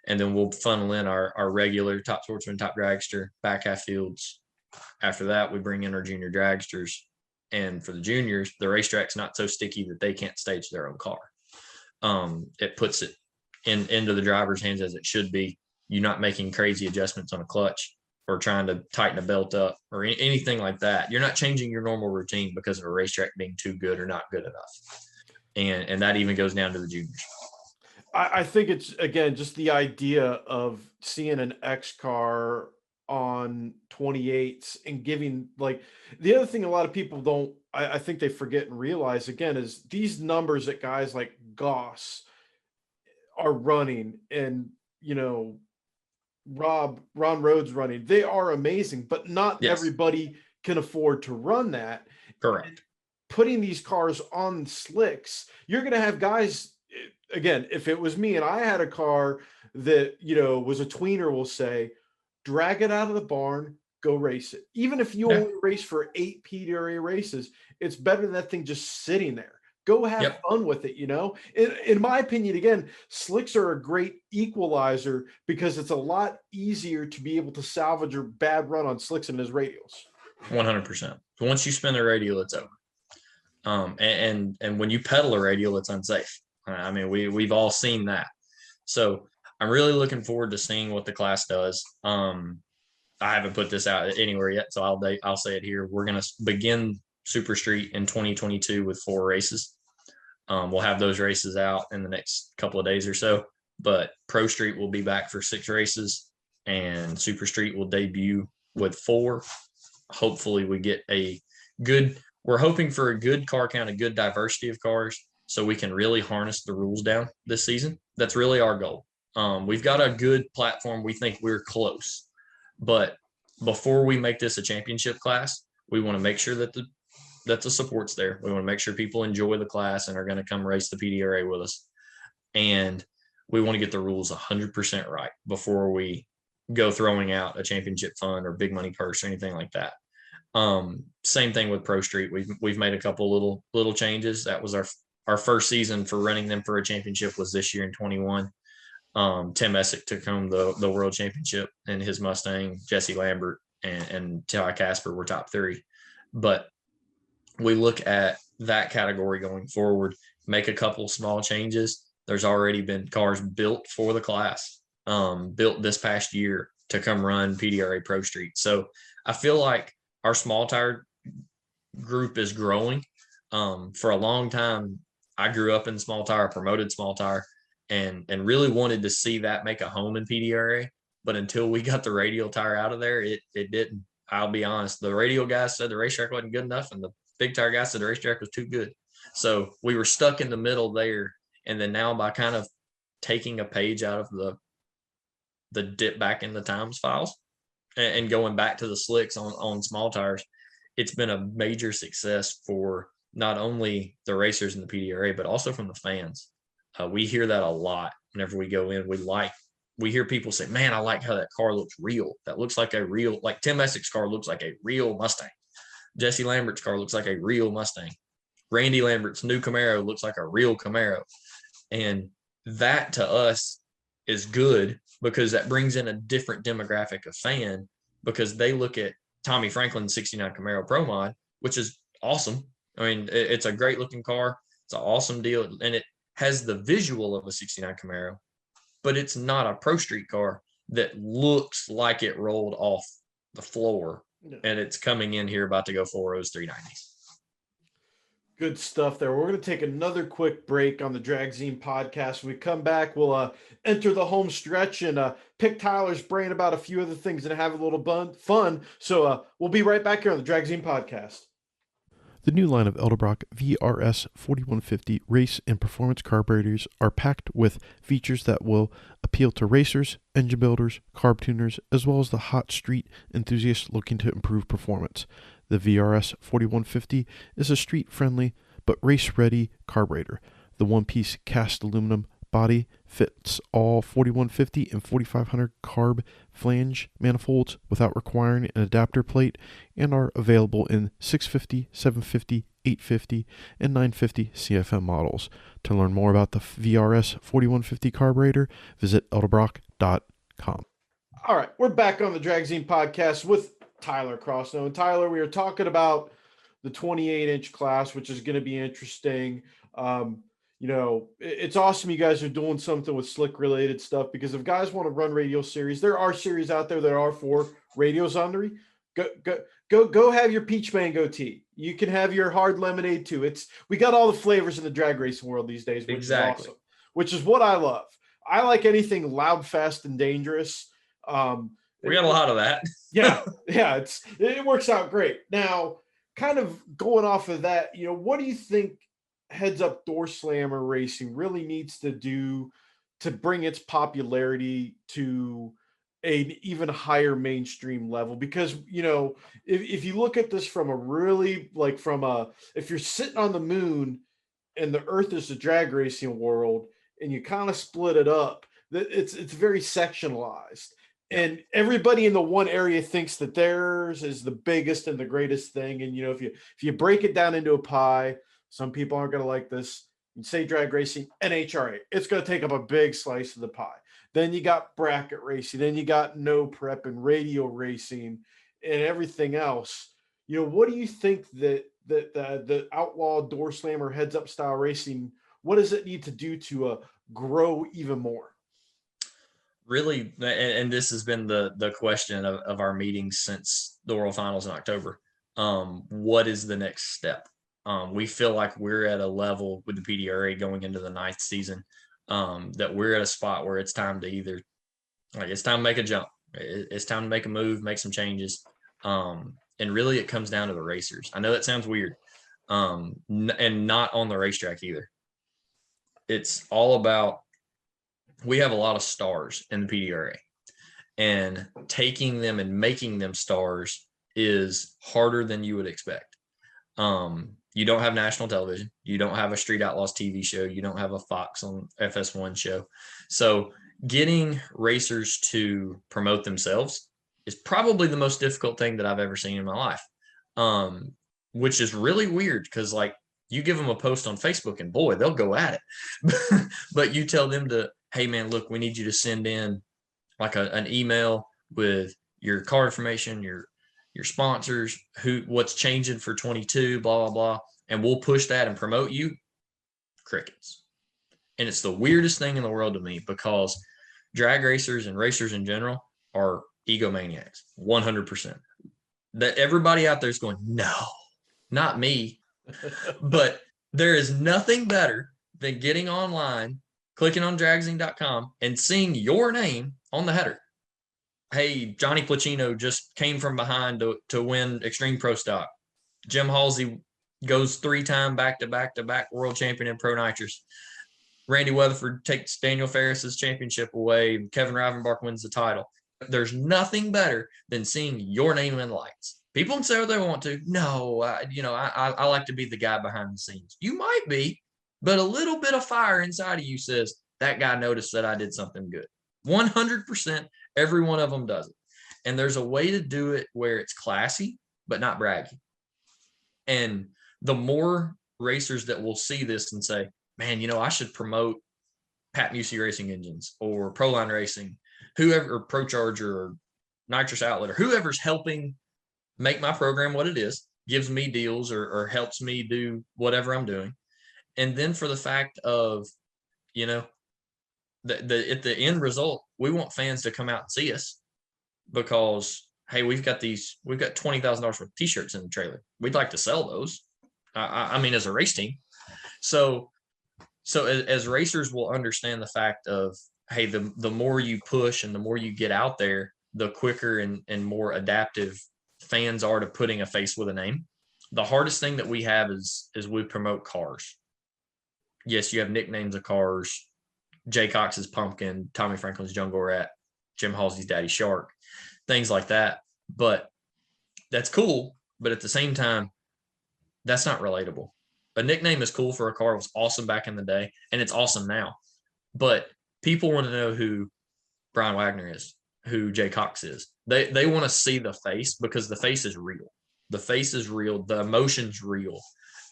And then we'll funnel in our regular top sportsman, top dragster, back half fields. After that, we bring in our junior dragsters. And for the juniors, the racetrack's not so sticky that they can't stage their own car. It puts it into the driver's hands as it should be. You're not making crazy adjustments on a clutch or trying to tighten a belt up or anything like that. You're not changing your normal routine because of a racetrack being too good or not good enough. And that even goes down to the juniors. I think it's, again, just the idea of seeing an X car on 28s and giving, like, the other thing a lot of people don't, I think they forget and realize again, is these numbers that guys like Goss are running, and, you know, Ron Rhodes running, they are amazing, but not everybody can afford to run that. Correct. Putting these cars on slicks, you're going to have guys, again, if it was me and I had a car that, you know, was a tweener, we'll say, drag it out of the barn, go race it. Even if you only race for 8 PDRA races, it's better than that thing just sitting there. Go have fun with it, you know? In my opinion, again, slicks are a great equalizer because it's a lot easier to be able to salvage your bad run on slicks than as radials. 100%. Once you spin a radial, it's over. And when you pedal a radial, it's unsafe. I mean, we've all seen that. So I'm really looking forward to seeing what the class does. I haven't put this out anywhere yet, so I'll say it here. We're going to begin Super Street in 2022 with 4 races. We'll have those races out in the next couple of days or so, but Pro Street will be back for 6 races, and Super Street will debut with 4. Hopefully we get we're hoping for a good car count, a good diversity of cars, so we can really harness the rules down this season. That's really our goal. We've got a good platform. We think we're close, but before we make this a championship class, we want to make sure that the support's there. We want to make sure people enjoy the class and are going to come race the PDRA with us. And we want to get the rules 100% right before we go throwing out a championship fund or big money purse or anything like that. Same thing with Pro Street. We've made a couple little changes. That was our first season for running them for a championship was this year in 21. Tim Essick took home the world championship in his Mustang. Jesse Lambert and Ty Casper were top 3. But we look at that category going forward, make a couple small changes. There's already been cars built for the class, built this past year to come run PDRA Pro Street. So I feel like our small tire group is growing. For a long time, I grew up in small tire, promoted small tire, and really wanted to see that make a home in PDRA. But until we got the radial tire out of there, it didn't. I'll be honest. The radial guys said the racetrack wasn't good enough, and the big tire guys said the racetrack was too good. So we were stuck in the middle there. And then now by kind of taking a page out of the dip back in the times files and going back to the slicks on small tires, it's been a major success for not only the racers in the PDRA, but also from the fans. We hear that a lot whenever we go in. We hear people say, man, I like how that car looks real. That looks like a real, like Tim Essick's car looks like a real Mustang. Jesse Lambert's car looks like a real Mustang. Randy Lambert's new Camaro looks like a real Camaro. And that to us is good because that brings in a different demographic of fan, because they look at Tommy Franklin's 69 Camaro Pro Mod, which is awesome. I mean, it's a great looking car. It's an awesome deal. And it has the visual of a 69 Camaro, but it's not a Pro Street car that looks like it rolled off the floor. No. And it's coming in here about to go 4.0s, 390s. Good stuff there. We're going to take another quick break on the Dragzine Podcast. When we come back, we'll enter the home stretch and pick Tyler's brain about a few other things and have a little fun. So we'll be right back here on the Dragzine Podcast. The new line of Edelbrock VRS 4150 race and performance carburetors are packed with features that will appeal to racers, engine builders, carb tuners, as well as the hot street enthusiasts looking to improve performance. The VRS 4150 is a street-friendly but race-ready carburetor. The one-piece cast aluminum body fits all 4150 and 4500 carb flange manifolds without requiring an adapter plate and are available in 650, 750, 850, and 950 CFM models. To learn more about the VRS 4150 carburetor, visit edelbrock.com. All right, we're back on the Dragzine Podcast with Tyler Crossnoe. And Tyler, we are talking about the 28-inch class, which is going to be interesting. You know, it's awesome you guys are doing something with slick-related stuff, because if guys want to run radial series, there are series out there that are for radials only. Go have your peach mango tea. You can have your hard lemonade too. We got all the flavors in the drag racing world these days, which is awesome, which is what I love. I like anything loud, fast, and dangerous. We got a lot of that. Yeah. It works out great. Now, kind of going off of that, what do you think Heads Up Doorslammer racing really needs to do to bring its popularity to an even higher mainstream level? Because if you look at this from a really if you're sitting on the moon and the earth is the drag racing world and you kind of split it up, it's very sectionalized, and everybody in the one area thinks that theirs is the biggest and the greatest thing. And if you break it down into a pie, some people aren't going to like this. You say drag racing, NHRA, it's going to take up a big slice of the pie. Then you got bracket racing, then you got no prep and radio racing and everything else. What do you think that the outlaw Doorslammer Heads Up style racing, what does it need to do to grow even more? Really, and this has been the question of our meetings since the World Finals in October. What is the next step? We feel like we're at a level with the PDRA going into the 9th season, that we're at a spot where it's time to it's time to make a jump. It's time to make a move, make some changes. And really it comes down to the racers. I know that sounds weird. And not on the racetrack either. It's all about, we have a lot of stars in the PDRA, and taking them and making them stars is harder than you would expect. You don't have national television. You don't have a Street Outlaws TV show. You don't have a Fox on FS1 show. So getting racers to promote themselves is probably the most difficult thing that I've ever seen in my life. Which is really weird, because you give them a post on Facebook and boy, they'll go at it. But you tell them to, hey man, look, we need you to send in an email with your car information, your sponsors, what's changing for 22, blah, blah, blah. And we'll push that and promote you. Crickets. And it's the weirdest thing in the world to me, because drag racers and racers in general are egomaniacs, 100%. That everybody out there is going, no, not me. But there is nothing better than getting online, clicking on dragzine.com and seeing your name on the header. Hey, Johnny Placino just came from behind to win Extreme Pro Stock. Jim Halsey goes 3-time back-to-back world champion in Pro Nitrous. Randy Weatherford takes Daniel Ferris's championship away. Kevin Rivenbark wins the title. There's nothing better than seeing your name in lights. People can say what they want to. No, I like to be the guy behind the scenes. You might be, but a little bit of fire inside of you says, that guy noticed that I did something good. 100%, every one of them does it. And there's a way to do it where it's classy, but not braggy. And the more racers that will see this and say, man, I should promote Pat Musey Racing Engines or Proline Racing, whoever, or ProCharger or Nitrous Outlet, or whoever's helping make my program what it is, gives me deals or helps me do whatever I'm doing. And then for the fact of, at the end result, we want fans to come out and see us, because, hey, we've got $20,000 worth of t-shirts in the trailer. We'd like to sell those. I mean, as a race team. So as racers will understand the fact of, hey, the more you push and the more you get out there, the quicker and more adaptive fans are to putting a face with a name. The hardest thing that we have is we promote cars. Yes, you have nicknames of cars. Jay Cox's Pumpkin, Tommy Franklin's Jungle Rat, Jim Halsey's Daddy Shark, things like that. But that's cool. But at the same time, that's not relatable. A nickname is cool for a car. It was awesome back in the day, and it's awesome now. But people want to know who Brian Wagner is, who Jay Cox is. They want to see the face, because the face is real. The face is real. The emotion's real.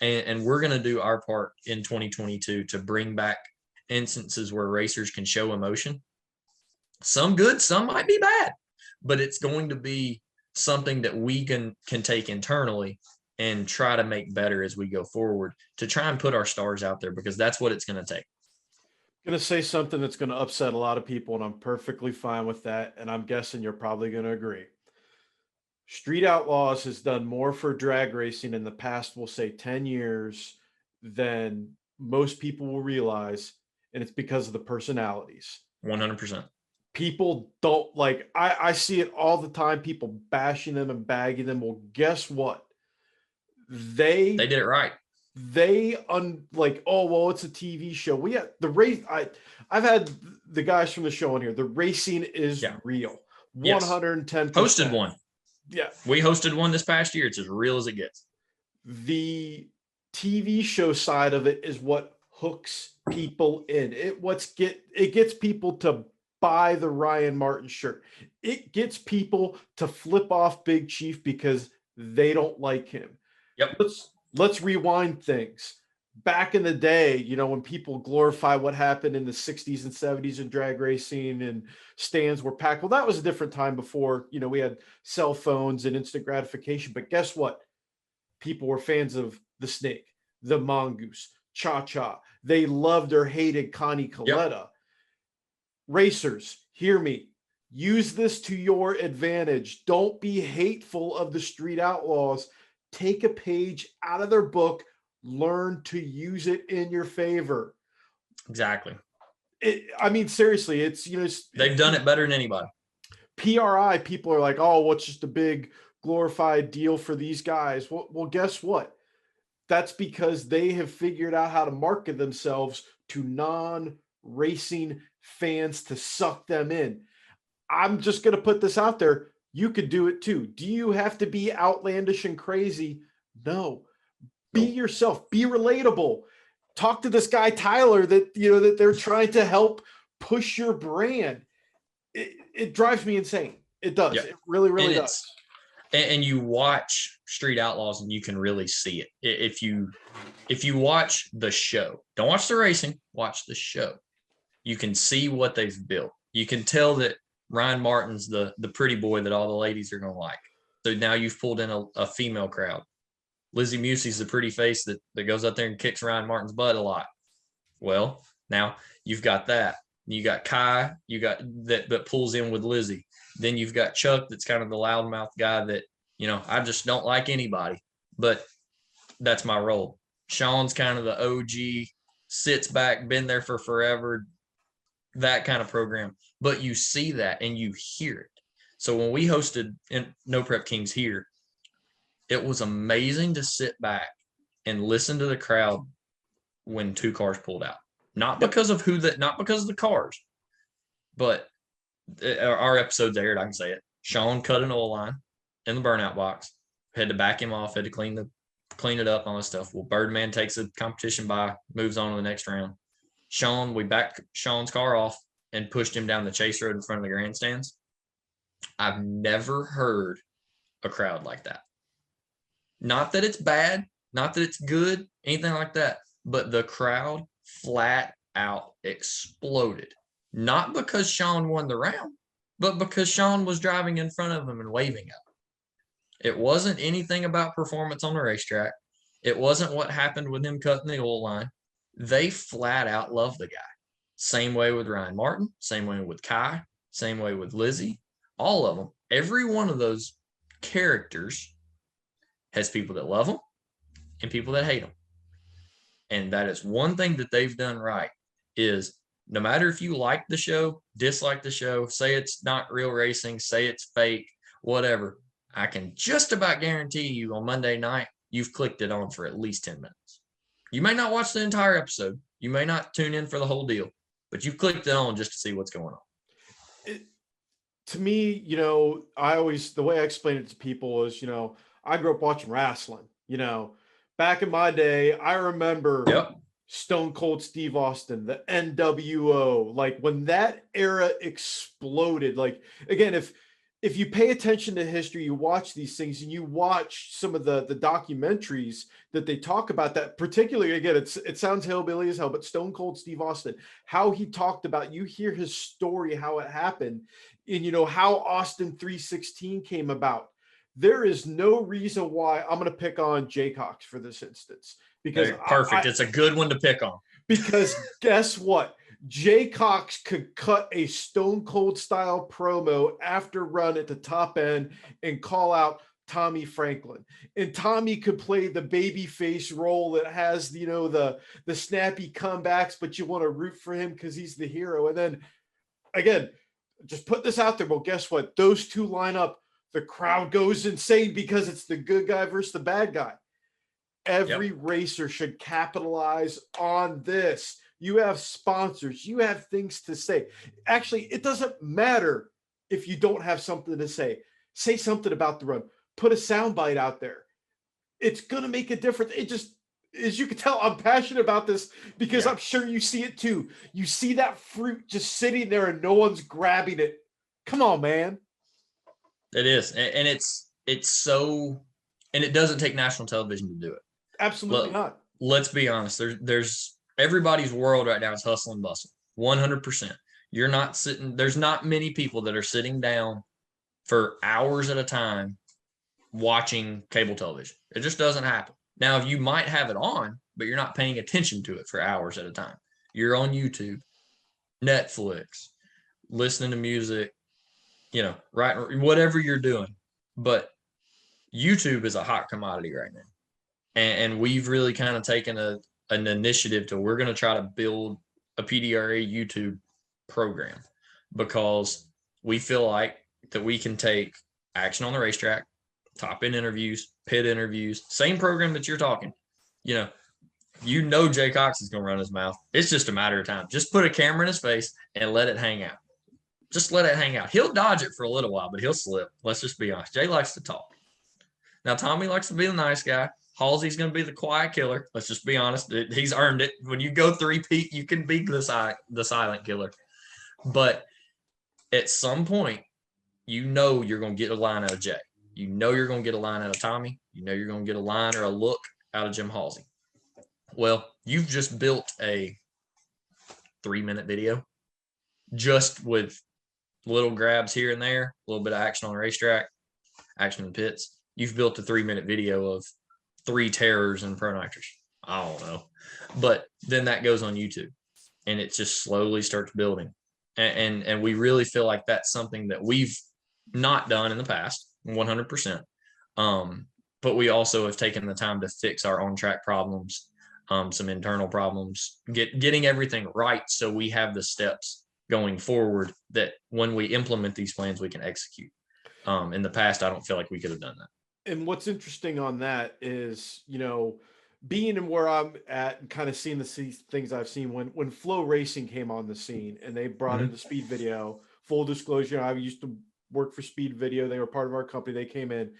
And we're going to do our part in 2022 to bring back instances where racers can show emotion. Some good, some might be bad, but it's going to be something that we can take internally and try to make better as we go forward, to try and put our stars out there, because that's what it's going to take. I'm going to say something that's going to upset a lot of people, and I'm perfectly fine with that. And I'm guessing you're probably going to agree. Street Outlaws has done more for drag racing in the past, we'll say 10 years, than most people will realize. And it's because of the personalities. 100%. people don't like, I see it all the time, people bashing them and bagging them. Well, guess what? They did it right. Like, oh, well, it's a TV show. We have the race. I've had the guys from the show on here. The racing is real. 110%. Hosted one. Yeah. We hosted one this past year. It's as real as it gets. The TV show side of it is what hooks people in. It gets people to buy the Ryan Martin shirt. It gets people to flip off Big Chief because they don't like him. Yep. Let's rewind things. Back in the day, you know, when people glorify what happened in the 60s and 70s in drag racing and stands were packed. Well, that was a different time before, you know, we had cell phones and instant gratification. But guess what? People were fans of the Snake, the Mongoose, Cha-Cha. They loved or hated Connie Coletta. Yep. Racers, hear me. Use this to your advantage. Don't be hateful of the Street Outlaws. Take a page out of their book. Learn to use it in your favor. Exactly. I mean, seriously, it's, you know, they've done it better than anybody. PRI, people are like, oh, what's just a big glorified deal for these guys? Well, guess what? That's because they have figured out how to market themselves to non-racing fans to suck them in. I'm just going to put this out there. You could do it too. Do you have to be outlandish and crazy? No. Be yourself. Be relatable. Talk to this guy, Tyler, that, you know, that they're trying to help push your brand. It drives me insane. It does. Yeah. It really, really does. And you watch Street Outlaws and you can really see it. If you watch the show, don't watch the racing, watch the show. You can see what they've built. You can tell that Ryan Martin's the pretty boy that all the ladies are going to like. So now you've pulled in a female crowd. Lizzie Musey's the pretty face that goes out there and kicks Ryan Martin's butt a lot. Well, now you've got that. You got Kai, you got that pulls in with Lizzie. Then you've got Chuck, that's kind of the loudmouth guy that, you know, I just don't like anybody, but that's my role. Sean's kind of the OG, sits back, been there for forever, that kind of program. But you see that and you hear it. So when we hosted in No Prep Kings here, it was amazing to sit back and listen to the crowd when two cars pulled out. Not because of not because of the cars, but our episode's aired, I can say it. Sean cut an oil line in the burnout box, had to back him off, had to clean it up, all this stuff. Well, Birdman takes the competition by, moves on to the next round. We backed Sean's car off and pushed him down the chase road in front of the grandstands. I've never heard a crowd like that. Not that it's bad, not that it's good, anything like that, but the crowd flat out exploded. Not because Sean won the round, but because Sean was driving in front of him and waving at him. It wasn't anything about performance on the racetrack. It wasn't what happened with him cutting the oil line. They flat out love the guy. Same way with Ryan Martin, same way with Kai, same way with Lizzie, all of them. Every one of those characters has people that love them and people that hate them. And that is one thing that they've done right, is no matter if you like the show, dislike the show, say it's not real racing, say it's fake, whatever, I can just about guarantee you on Monday night, you've clicked it on for at least 10 minutes. You may not watch the entire episode. You may not tune in for the whole deal, but you've clicked it on just to see what's going on. To me, you know, the way I explain it to people is, you know, I grew up watching wrestling, you know, back in my day, I remember Stone Cold Steve Austin, the NWO, like when that era exploded. Like, again, if you pay attention to history, you watch these things and you watch some of the documentaries that they talk about that, particularly, again, it sounds hillbilly as hell, but Stone Cold Steve Austin, how he talked about, you hear his story, how it happened, and you know, how Austin 316 came about. There is no reason why I'm going to pick on Jay Cox for this instance, because perfect. It's a good one to pick on, because guess what? Jay Cox could cut a Stone Cold style promo after run at the top end and call out Tommy Franklin, and Tommy could play the baby face role that has, you know, the snappy comebacks, but you want to root for him because he's the hero. And then again, just put this out there. Well, guess what? Those two line up. The crowd goes insane because it's the good guy versus the bad guy. Every racer should capitalize on this. You have sponsors. You have things to say. Actually, it doesn't matter if you don't have something to say. Say something about the run. Put a soundbite out there. It's going to make a difference. It just, as you can tell, I'm passionate about this because I'm sure you see it too. You see that fruit just sitting there and no one's grabbing it. Come on, man. It is. And it's so, and it doesn't take national television to do it. Absolutely not. Let's be honest. There's everybody's world right now is hustle and bustle. 100%. You're not sitting, there's not many people that are sitting down for hours at a time watching cable television. It just doesn't happen. Now, if you might have it on, but you're not paying attention to it for hours at a time. You're on YouTube, Netflix, listening to music, right, whatever you're doing. But YouTube is a hot commodity right now. And we've really kind of taken an initiative to, we're going to try to build a PDRA YouTube program because we feel like that we can take action on the racetrack, top end interviews, pit interviews, same program that you're talking. Jay Cox is going to run his mouth. It's just a matter of time. Just put a camera in his face and let it hang out. Just let it hang out. He'll dodge it for a little while, but he'll slip. Let's just be honest. Jay likes to talk. Now, Tommy likes to be the nice guy. Halsey's going to be the quiet killer. Let's just be honest. He's earned it. When you go 3-peat, you can be the silent killer. But at some point, you're going to get a line out of Jay. You're going to get a line out of Tommy. You're going to get a line or a look out of Jim Halsey. Well, you've just built a 3-minute video just with little grabs here and there, a little bit of action on the racetrack, action in the pits. You've built a 3-minute video of 3 terrors and pro nitros. I don't know. But then that goes on YouTube and it just slowly starts building. And we really feel like that's something that we've not done in the past, 100%. But we also have taken the time to fix our own track problems, some internal problems, getting everything right so we have the steps going forward that when we implement these plans, we can execute. In the past, I don't feel like we could have done that. And what's interesting on that is, being in where I'm at and kind of seeing the things I've seen when Flow Racing came on the scene and they brought in the speed video. Full disclosure, I used to work for Speed Video. They were part of our company. They came in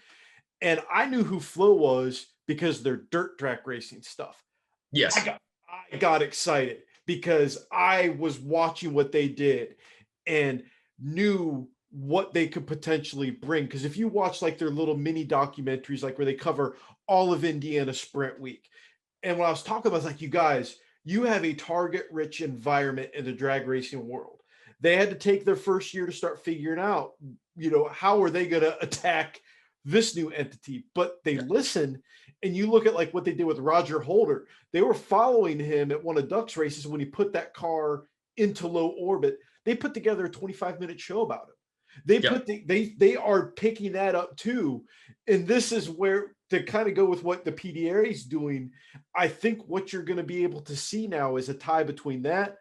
and I knew who Flow was because of their dirt track racing stuff. Yes. I got excited because I was watching what they did and knew what they could potentially bring. Because if you watch like their little mini documentaries, like where they cover all of Indiana Sprint Week. And when I was talking about, I was like, you guys, you have a target rich environment in the drag racing world. They had to take their first year to start figuring out, how are they going to attack this new entity? But they listened, and you look at like what they did with Roger Holder. They were following him at one of Duck's races when he put that car into low orbit. They put together a 25-minute show about him. They are picking that up too. And this is where, to kind of go with what the PDRA is doing, I think what you're going to be able to see now is a tie between that,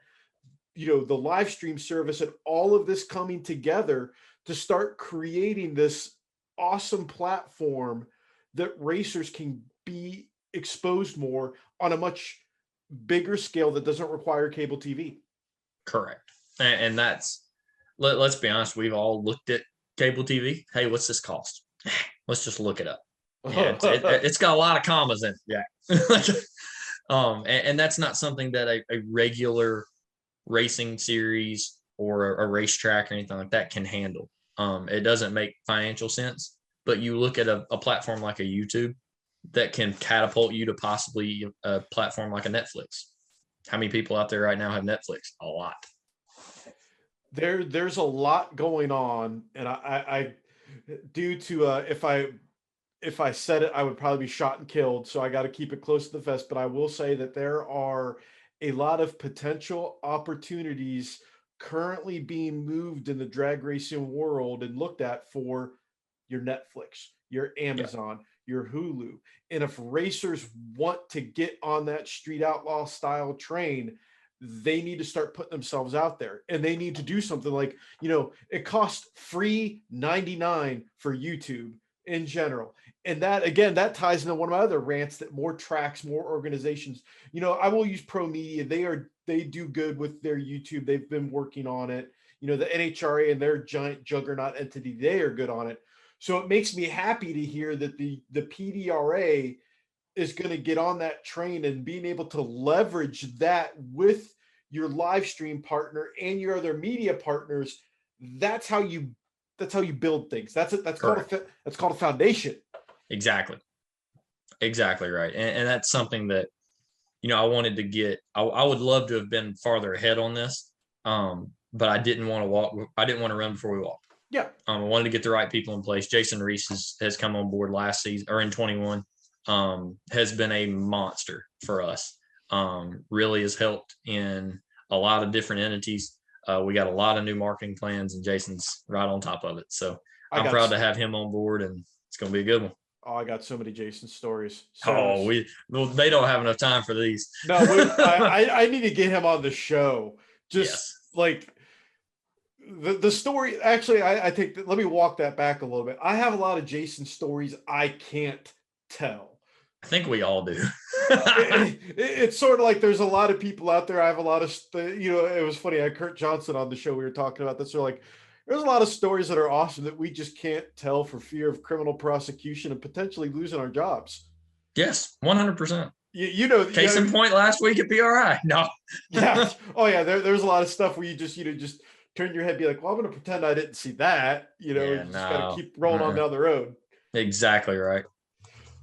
the live stream service and all of this coming together to start creating this awesome platform that racers can be exposed more on a much bigger scale that doesn't require cable TV. Correct. And that's, let's be honest, we've all looked at cable TV. Hey, what's this cost? Let's just look it up. Yeah, it's got a lot of commas in it. Yeah. And that's not something that a regular racing series or a racetrack or anything like that can handle. It doesn't make financial sense, but you look at a platform like a YouTube that can catapult you to possibly a platform like a Netflix. How many people out there right now have Netflix? A lot. There's a lot going on, and I due to if I said it, I would probably be shot and killed. So I got to keep it close to the vest. But I will say that there are a lot of potential opportunities currently being moved in the drag racing world and looked at for your Netflix, your Amazon, your Hulu. And if racers want to get on that Street Outlaw style train, they need to start putting themselves out there, and they need to do something like, it costs free 99 for YouTube in general. And that, again, that ties into one of my other rants, that more tracks, more organizations, I will use ProMedia. They do good with their YouTube. They've been working on it. The NHRA and their giant juggernaut entity, they are good on it. So it makes me happy to hear that the PDRA is going to get on that train, and being able to leverage that with your live stream partner and your other media partners. That's how you build things. That's called a foundation. Exactly right. And that's something that, I wanted to get. I would love to have been farther ahead on this, but I didn't want to run before we walked. Yeah. I wanted to get the right people in place. Jason Reese has come on board last season, or in 21, has been a monster for us. Really has helped in a lot of different entities. We got a lot of new marketing plans, and Jason's right on top of it. So I'm proud to have him on board, and it's going to be a good one. Oh, I got so many Jason stories. They don't have enough time for these. No, I need to get him on the show. Like the story. Actually, I think let me walk that back a little bit. I have a lot of Jason stories I can't tell. I think we all do. It's sort of like there's a lot of people out there. I have a lot of, it was funny. I had Kurt Johnson on the show. We were talking about this. They're like, there's a lot of stories that are awesome that we just can't tell for fear of criminal prosecution and potentially losing our jobs. Yes, 100%. Case in point, last week at PRI. No. Yeah. Oh yeah. There's a lot of stuff where you just, just turn your head, be like, well, I'm going to pretend I didn't see that. Just got to keep rolling on down the road. Exactly right.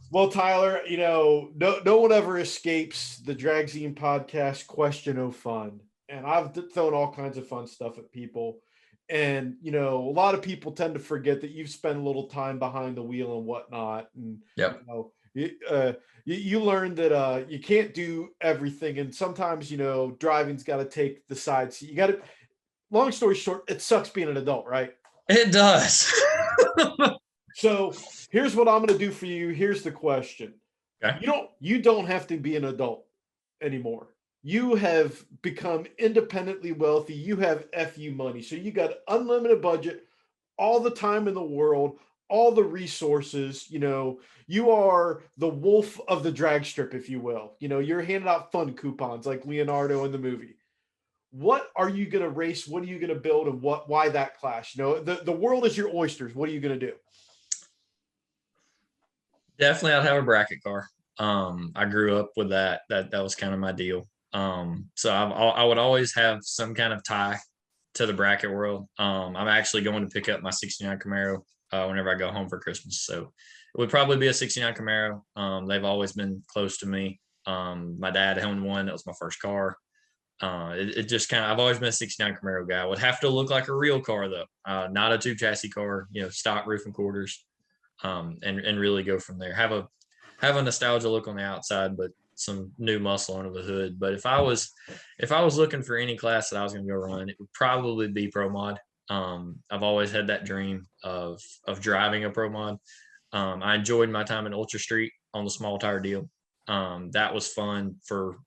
Well, Tyler, no one ever escapes the Dragzine Podcast question of fun. And I've thrown all kinds of fun stuff at people. And, a lot of people tend to forget that you've spent a little time behind the wheel and whatnot. And, you learn that you can't do everything. And sometimes, driving's got to take the side seat. You got to, long story short, it sucks being an adult, right? It does. So here's what I'm going to do for you. Here's the question. Okay. You don't have to be an adult anymore. You have become independently wealthy. You have FU money. So you got unlimited budget, all the time in the world, all the resources. You are the wolf of the drag strip, if you will. You're handing out fun coupons like Leonardo in the movie. What are you going to race? What are you going to build? And why that clash? The world is your oysters. What are you going to do? Definitely, I'd have a bracket car. I grew up with that. That was kind of my deal. So I would always have some kind of tie to the bracket world. I'm actually going to pick up my 69 Camaro whenever I go home for Christmas. So it would probably be a 69 Camaro. They've always been close to me. My dad owned one. That was my first car. It just I've always been a 69 Camaro guy. It would have to look like a real car though, not a tube chassis car, stock roof and quarters, and really go from there. Have a nostalgia look on the outside, but some new muscle under the hood. But if I was looking for any class that I was going to go run, it would probably be Pro Mod. I've always had that dream of driving a Pro Mod. I enjoyed my time in Ultra Street on the small tire deal. That was fun for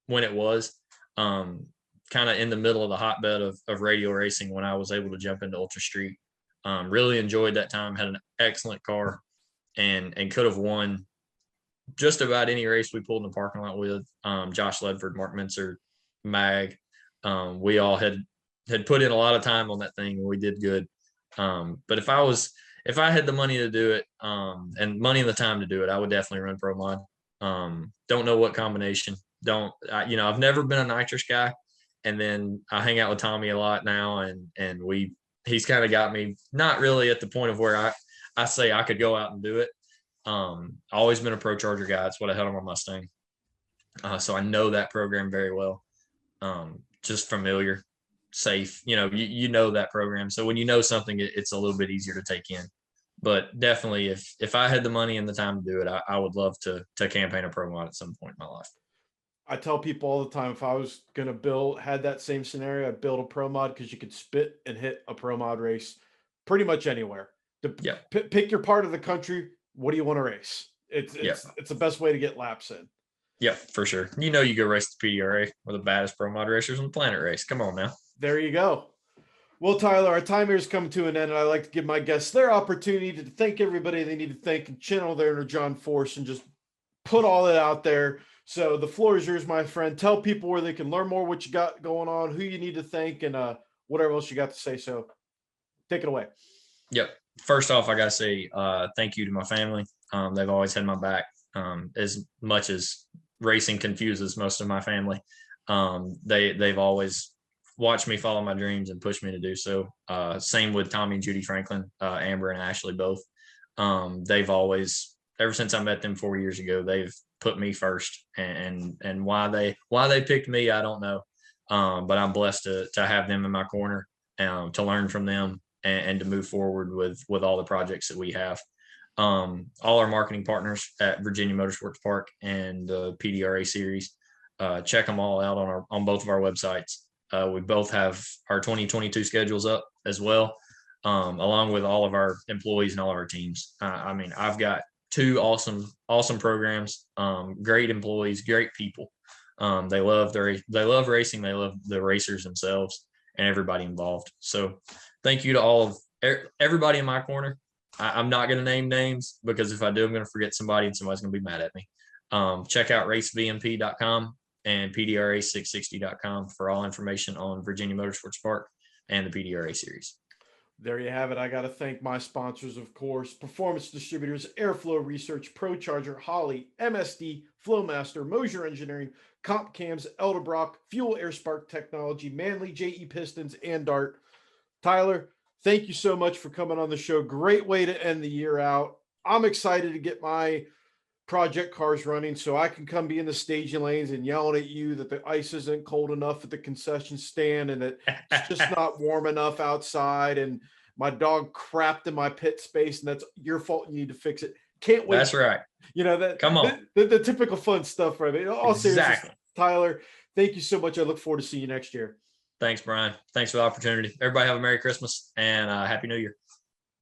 when it was kind of in the middle of the hotbed of radio racing when I was able to jump into Ultra Street. Really enjoyed that time, had an excellent car, and could have won just about any race we pulled in the parking lot with. Josh Ledford, Mark Mincer, Mag. We all had put in a lot of time on that thing, and we did good. But if I had the money to do it, and money and the time to do it, I would definitely run Pro Mod. Don't know what combination. I've never been a nitrous guy, and then I hang out with Tommy a lot now, and he's kind of got me not really at the point of where I say I could go out and do it. Always been a Pro Charger guy. That's what I had on my Mustang. So I know that program very well. Just familiar, safe, you know that program. So when you know something, it's a little bit easier to take in. But definitely if I had the money and the time to do it, I would love to campaign a Pro Mod at some point in my life. I tell people all the time, if I was going to had that same scenario, I'd build a Pro Mod because you could spit and hit a Pro Mod race pretty much anywhere. Pick your part of the country. What do you want to race? It's the best way to get laps in. Yep, for sure. You go race the PDRA or the baddest pro mod racers on the planet race. Come on now. There you go. Well, Tyler, our time here is coming to an end, and I like to give my guests their opportunity to thank everybody they need to thank and channel their inner John Force and just put all that out there. So the floor is yours, my friend. Tell people where they can learn more, what you got going on, who you need to thank, and whatever else you got to say. So take it away. Yep. First off, I got to say thank you to my family. They've always had my back, as much as racing confuses most of my family. They've always watched me follow my dreams and push me to do so. Same with Tommy and Judy Franklin, Amber and Ashley both. They've always, ever since I met them 4 years ago, they've put me first, and why they picked me, I don't know. But I'm blessed to have them in my corner, to learn from them and to move forward with all the projects that we have. All our marketing partners at Virginia Motorsports Park and the PDRA series, check them all out on both of our websites. We both have our 2022 schedules up as well, along with all of our employees and all of our teams. I've got 2 awesome programs, great employees, great people. They love racing. They love the racers themselves and everybody involved. So thank you to all of everybody in my corner. I'm not going to name names, because if I do, I'm going to forget somebody and somebody's going to be mad at me. Check out racevmp.com and PDRA660.com for all information on Virginia Motorsports Park and the PDRA series. There you have it. I got to thank my sponsors, of course, Performance Distributors, Airflow Research, ProCharger, Holley, MSD, Flowmaster, Mosier Engineering, Comp Cams, Elderbrock, Fuel Air Spark Technology, Manley, JE Pistons, and Dart. Tyler, thank you so much for coming on the show. Great way to end the year out. I'm excited to get my project cars running so I can come be in the staging lanes and yelling at you that the ice isn't cold enough at the concession stand and that it's just not warm enough outside and my dog crapped in my pit space and that's your fault. You need to fix it. Can't wait. That's right. Come on. The typical fun stuff, right? All exactly. Seriousness, Tyler, thank you so much. I look forward to seeing you next year. Thanks, Brian. Thanks for the opportunity. Everybody have a Merry Christmas and Happy New Year.